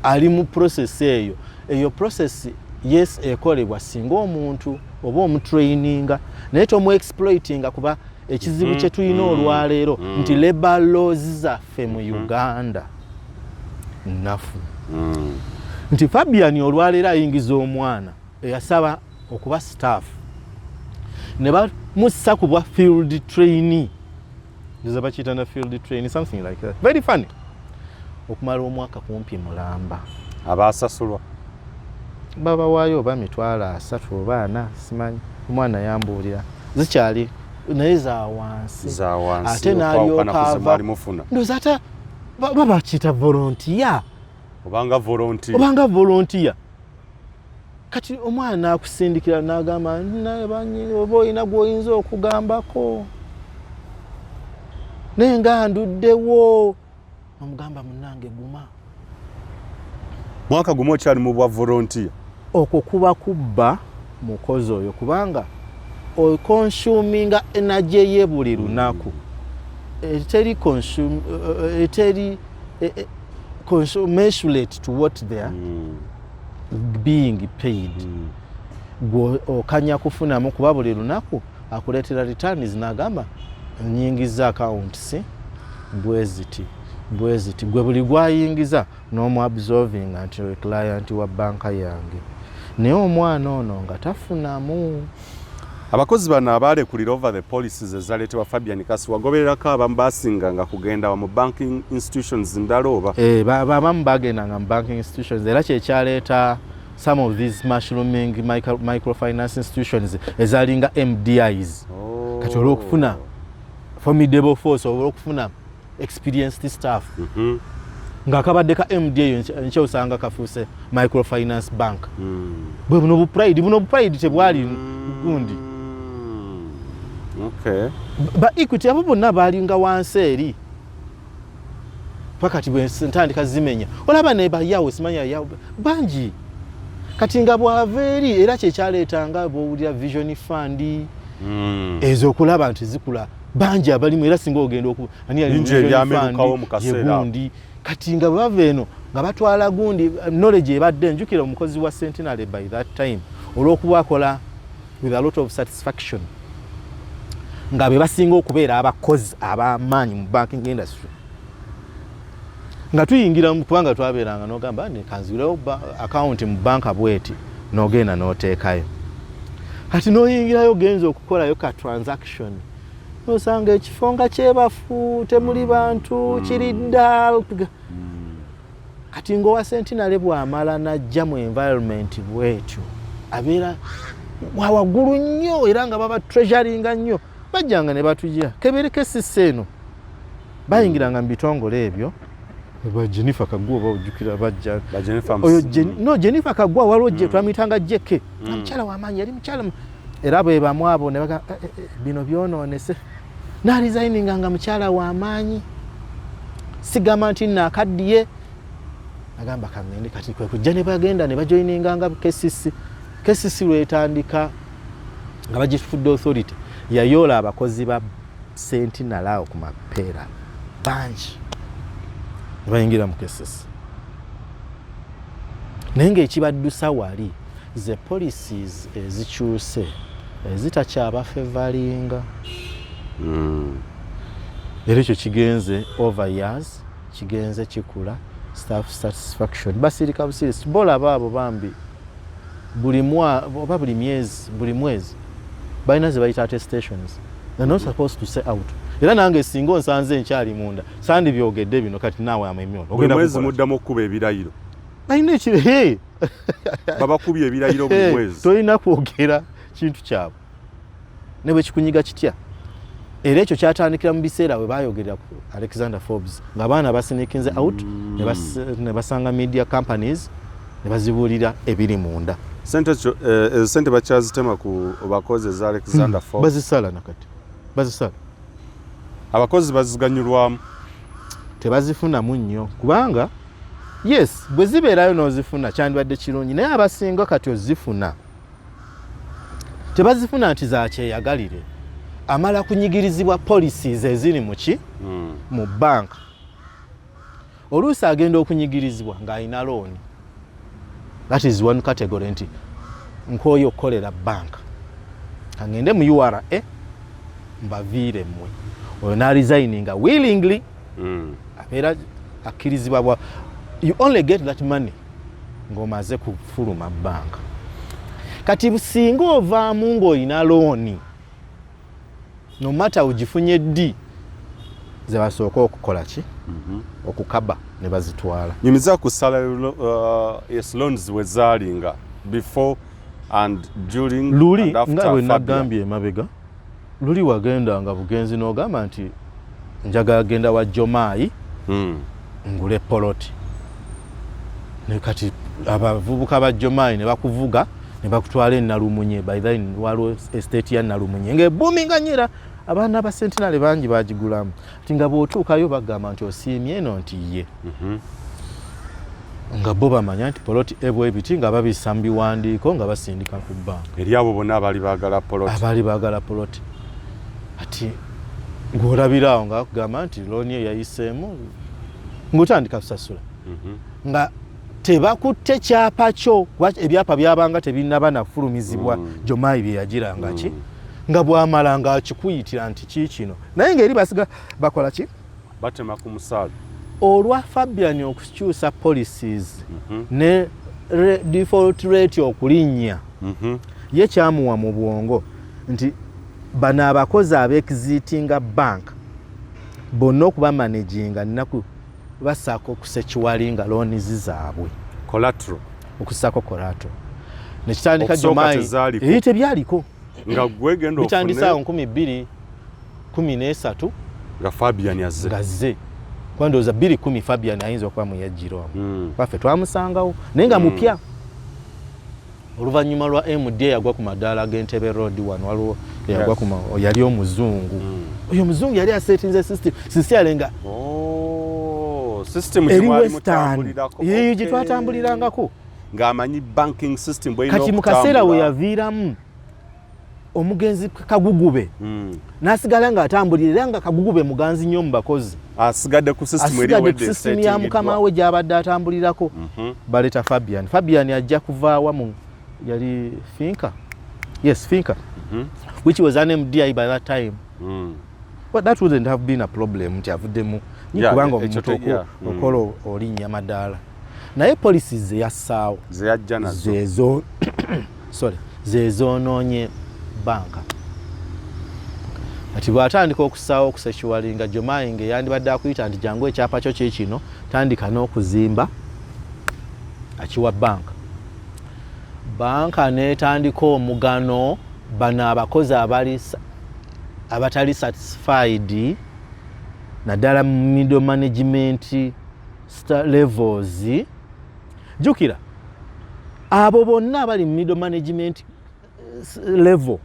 ali mu process eyo process yes ekolebwa singa omuntu oba omutraininga naye tomu-exploitinga kuba ekizibu kye tulina olwaleero nti labor laws zaffe mu Uganda nafu nti Fabian olwaleero ayingiza omwana eyasaba okuba staff ne bamussa ku bwa field trainee ndoza bakiyita na field trainee something like that very funny okumala omwaka kumpi mulamba abasasulwa baba waayo oba mitwalo 3 oba 4 simanyi omwana yambuulira zikyali naye za wansi ate n'alyoka ndoza ate baba bakiyita volunteer obanga volunteer kati omwana akusindikira n'agamba oba olina gw'oyinza okugambako naye nga nduddewo omugamba munnange guma mwaka gumu okyali mu bwa volunteer okwo kuba kubba mukozi oyo kubanga okonsuminga energy ye buli lunaku eteri commensurate to what they are being paid okanya kufunamu kuba buli lunaku akuleetera returns n'agamba nyingiza accounts bweziti gwe buli gwayingiza n'omu absorbing nti client wa banka yange naye omwana ono nga tafunamu. Abakozi bano abaalekulira over the policies ezaleetebwa Fabian Kasi wagobererako abamu basinganga kugenda mu banking institutions ndala oba abamu bagendanga mu banking institutions era kyekyaleeta some of these mushrooming microfinance institutions ezalinga MDIs kati olw'okufuna formidable force olw'okufuna experienced staff ng'akabadde ka MDA nkyo osanga kafuuse microfinance bank bwe buno bupride tebwali gundi. Okay. Ba Equity abo bonna balinga wansi eri pakati bwe ntandika zimenya olaba ne bayawo simanya yawo bangi kati nga bwaveri era kyekyaleetanga bwowulira vision fund ezo okulaba nti zikula bangi abalimu era singa ogenda ani ali mu kaseera kati nga bava eno nga batwala gundi knowledge ebadde njukira omukozi wa Centenary by that time olw'okuba akola with a lot of satisfaction nga be basinga okubeera abakozi ab'amaanyi mu banking industry nga tuyingira kubanga twabeeranga n'ogamba nekanzirewo account mu banka bweti n'ogenda n'oteekayo kati n'oyingirayo ogenza okukolayo ka transaction osanga ekifo nga kyebafu temuli bantu kiri ddala kati ng'owa Centenary bw'amala n'ajja mu environment bwetyo abeera wawaggulu nnyo era nga baba treasuringa nnyo bajjanga ne batujja kebereke siseno bayingiranga mu bitongole ebyo ba Jennifer Kagwa oba ojjukira bajja oyo Jennifer Kagwa waliwo gye twamuyitanga Jeke omukyala w'amaanyi yali mukyala era bwe bamu abo ne baga bino byonoonese n'alizayininga nga mukyala w'amaanyi sigamba nti naakaddiye agamba kangende kati kwe kujja ne bagenda ne bajoyininga nga KCC lwetandika nga bagifudde authority yayoola abakozi ba Centenary awo ku mapeera bangi ne bayingira mu KCC naye ng'ekibaddusa wali ze policies ezikyuse ezitakyabafevalinga era ekyo kigenze over years kigenze kikula staff satisfaction basirika busirisi bolaba abo bambi buli mwezi balina ze bayita attestations they're not supposed to say out era nange singa onsanze nkyali munda sandi byogedde bino kati naawe amemyono buli mwezi muddamu okuba ebirayiro balina ekire babakubye ebirayiro buli mwezi tolina kwogera kintu kyabwe ne bwe kikunyiga kitya era ekyo kyatandikira mu biseera bwe bayogerera ku Alexander Forbes ng'abaana basinikinze out ne basanga media companies ne bazibuulira ebiri munda sente bakyazitema ku bakozi za Alexander Forbes bazisala nakati bazisala abakozi baziganyulwamu tebazifunamu nnyo kubanga yes bwe zibeerayo n'ozifuna kyandibadde kirungi naye abasinga kati ozifuna tebazifuna nti za kyeyagalire amala kunyigirizibwa policies eziri mu banka oluusi agenda okunyigirizibwa ng'alina looni. That is one category nti nk'oyo okukolera banka kangende mu URA mbaviire mmwe oyo n'aresigninga willingly abeera akkirizibwa bwa you only get that money ng'omaze kufuluma banka. Kati businga ovaamu ng'olina looni no matter ugifunye ddi ze basooka okukola ki okukaba ne bazitwala. Nyumiza ku salary yes loans we zalinga before and during luli and after nga bwe nagambye emabega luli wagenda nga bugenzi n'ogamba nti njagala genda wa Jomayi ngule poloti ne kati abavubuka ba Jomayi ne bakuvuga ne bakutwala e Nalumunye by then waliwo estate ya Nalumunye ng'ebbuminga nyira abaana ba Sentinel bangi bagigulamu ati nga bw'otuukayo bagamba nti osiimye eno nti ye nga bo bamanya nti poloti ebwebiti nga babissa mu biwandiiko nga basindika ku banka eri abo bonna abali baagala poloti ati ng'olabiraawo nga bakugamba nti looni eyo yayiseemu ng'otandika kusasula nga tebakutte kyapa kyo ebyapa byabanga tebinnaba nafulumizibwa Jomayi bye yagiranga ki nga bwamala nga akikuyitira nti kikino naye ng'eri basiga bakola ki batema ku musaala olwa Fabian okukyusa policies ne default rate okulinnya ye kyamuwa mu bwongo nti bano abakozi abeekizitinga bank bonna okuba managinga nnaku basaako okusekiwalinga loonizi zaabwe okusako collateral nekitandika Jomayi tebyaliko nga gwegenda bitandisaawo 2013 nga Fabian yazze kwandoza 2010 Fabian ayinza okuba mu yajjirwamu baffe twamusangawo naye nga mupya oluvannyuma lwa MD yagwa ku madaala g'Entebbe Road wano waliwo yagwa yali omuzungu oyo omuzungu yali asetinze system yalenga system gye twatambulirangako ng'amanyi banking system kati mu kaseera we yaviiramu omugenzi Kagugube n'asigala ng'atambulira nga Kagugube muganzi nnyo mu bakozi asigadde ku system ya mukama we gy'abadde atambulirako baleeta Fabian ajja kuvaawa mu yali Finka which was an MDI by that time but that wouldn't have been a problem nti avuddemu kubanga omuntu okola olinnya madaala naye policies zeyassaawo zeyajja nazo zezoonoonye banka kati bw'atandika okusaawo okusekiwalinga Jomayi ng'eyandibadde akuyita nti jangu ekyapa kyo kyekino tandika n'okuzimba akiwa banka n'etandika omugano bano abakozi abatali satisfied naddala middle management levels jukira abo bonna abali middle management level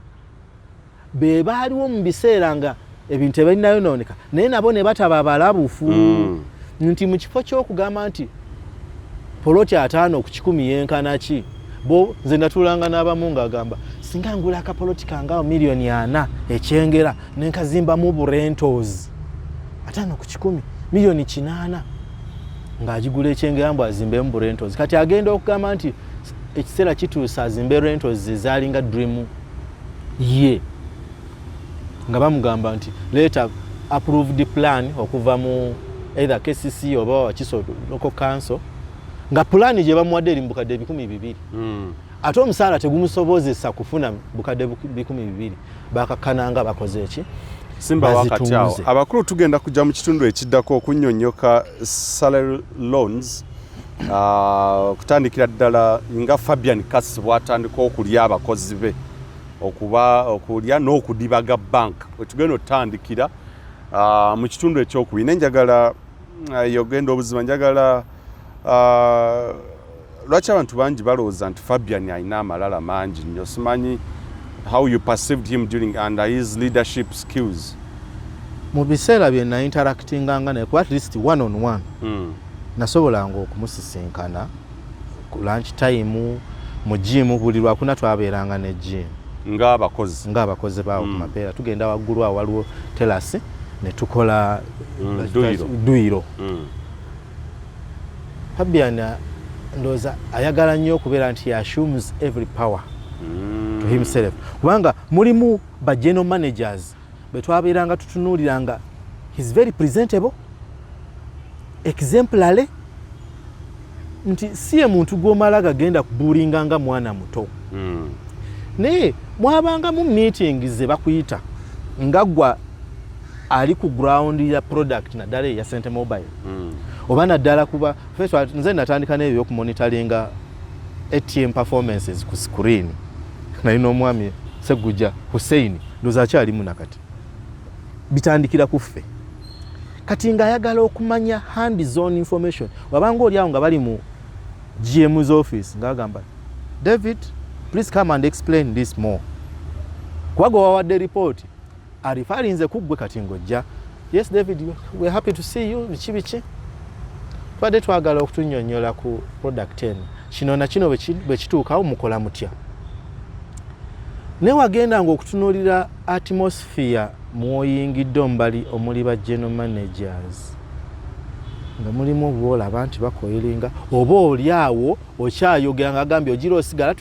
be baaliwo mu biseera nga ebintu tebinayonooneka naye nabo ne bataba abalabufu nti mu kifo ky'okugamba nti poloti 5 ku 10 yenkana ki bo nze natulanga n'abamu ng'agamba singa ngula akapoloti kangawo miliyoni 4 ekyengera nenkazimbamu burentals 5 ku 10 miliyoni 8 ng'agigula ekyengera mbu azimbemu burentals kati agenda okugamba nti ekiseera kituusa azimbe rentals ezaalinga dream ye nga bamugamba nti leeta approved plan okuva mu either KCC oba Wakiso local council nga plan gye bamuwadde eri mu bukadde 200 ate omusaala tegumusobozesa kufuna bukadde 200 bakakkananga bakoze eki simba wakati awo abakulu tugenda kujja mu kitundu ekiddako okunnyonnyoka salary loans kutandikira ddala nga Fabian Kassi bw'atandika okulya abakozi be okulya n'okudibaga bank wetugenda otandikira mu kitundu ekyokubiri nenjagala yogenda obuzima njagala lwaki abantu bangi balowooza nti Fabian alina amalala mangi nnyo simanyi how you perceived him during under his leadership skills mu biseera bye na interactinganga naye ku at least one on one nasobolanga okumusisinkana ku lunch time mu gym buli lwakuna twabeeranga ne gym ng'abakozi bawo ku mapeera tugenda waggulu awo waliwo terasi ne tukola duyiro. Fabian ndowooza ayagala nnyo okubeera nti assumes every power to himself kubanga mulimu ba general managers be twabeeranga tutunuuliranga he's very presentable exemplary nti siye muntu gw'omala gagenda kubuulinga nga mwana muto naye mwabanga mu meeting ze bakuyita nga gwa ali ku ground ya product naddala ya Sente Mobile oba naddala kuba nze natandika n'ebyo okumonitoringa ATM performances ku screen nalina omwami Seguja Hussein ndowooza akyalimu nakati bitandikira kuffe kati ng'ayagala okumanya hand zone information wabanga oli awo nga bali mu GM's office ng'agamba David please come and explain this more kwago wawadde report arifalinze kuggwe kati ng'ojja yes David we're happy to see you biki twadde twagala okutunnyonnyola ku product 10 kino na kino bwe kituukawo mukola mutya ne wagenda ng'okutunuulira atmosphere mwoyingidde omubali omuli ba general managers nga mulimu obwolaba nti bakoyiringa oba oli awo okyayogera ng'agambye ogira osigala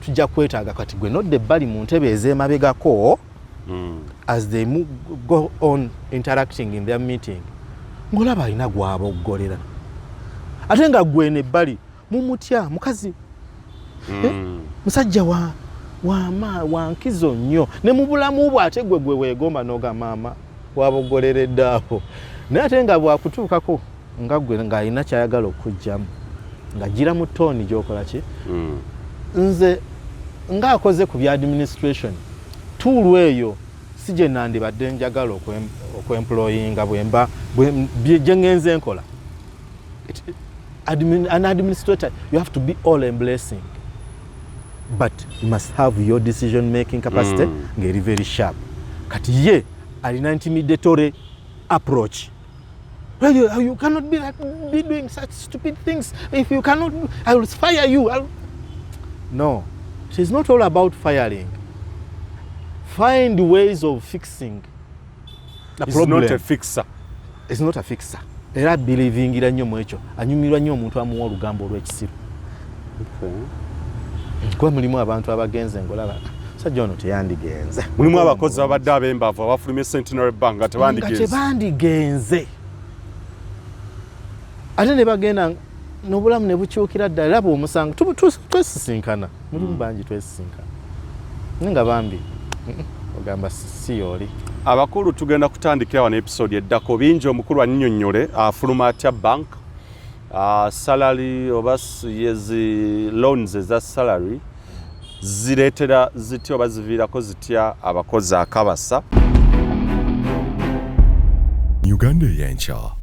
tujja kwetaaga kati gwe nodde ebbali mu ntebe ez'emabegako as they go on interacting in their meeting ng'olaba alina gwaboggolera ate nga gwe nebbali mumutya mukazi musajja wa nkizo nnyo ne mu bulamu bwe ate gwe weegomba n'oga maama waboggoleredde awo naye ate nga bwakutuukako nga gwe ng'alina kyayagala okujjamu nga gira mu tooni gy'okola ki nze ng'akoze ku bya administration tuulu eyo si gye nandibadde njagala okwemployinga gye ngenze nkola an administrator you have to be all embracing but you must have your decision making capacity ng'eri very sharp kati ye alina intimidatory approach well, you cannot be doing such stupid things if you cannot I will fire you no she's not all about firing find ways of fixing the problem. It's not a fixer era believingira nnyo mu ekyo anyumirwa nnyo omuntu amuwa olugambo olw'ekisiru kuba mulimu abantu abagenze ngolaba sajja ono teyandigenze mulimu abakozi abadde ab'embavu abafulumye Centenary Bank nga tebandigenze ate ne bagenda n'obulamu ne bukyukira ddala era bw'omusanga twesisinkana mulimu bangi twesisinkana nga bambi ogamba si oli abakulu tugenda kutandikira wano episode eddako bingi omukulu annyonnyole afuluma atya bank salary oba yezi loans eza salary zireetera zitya oba ziviirako zitya abakozi akabasa Uganda y'enkya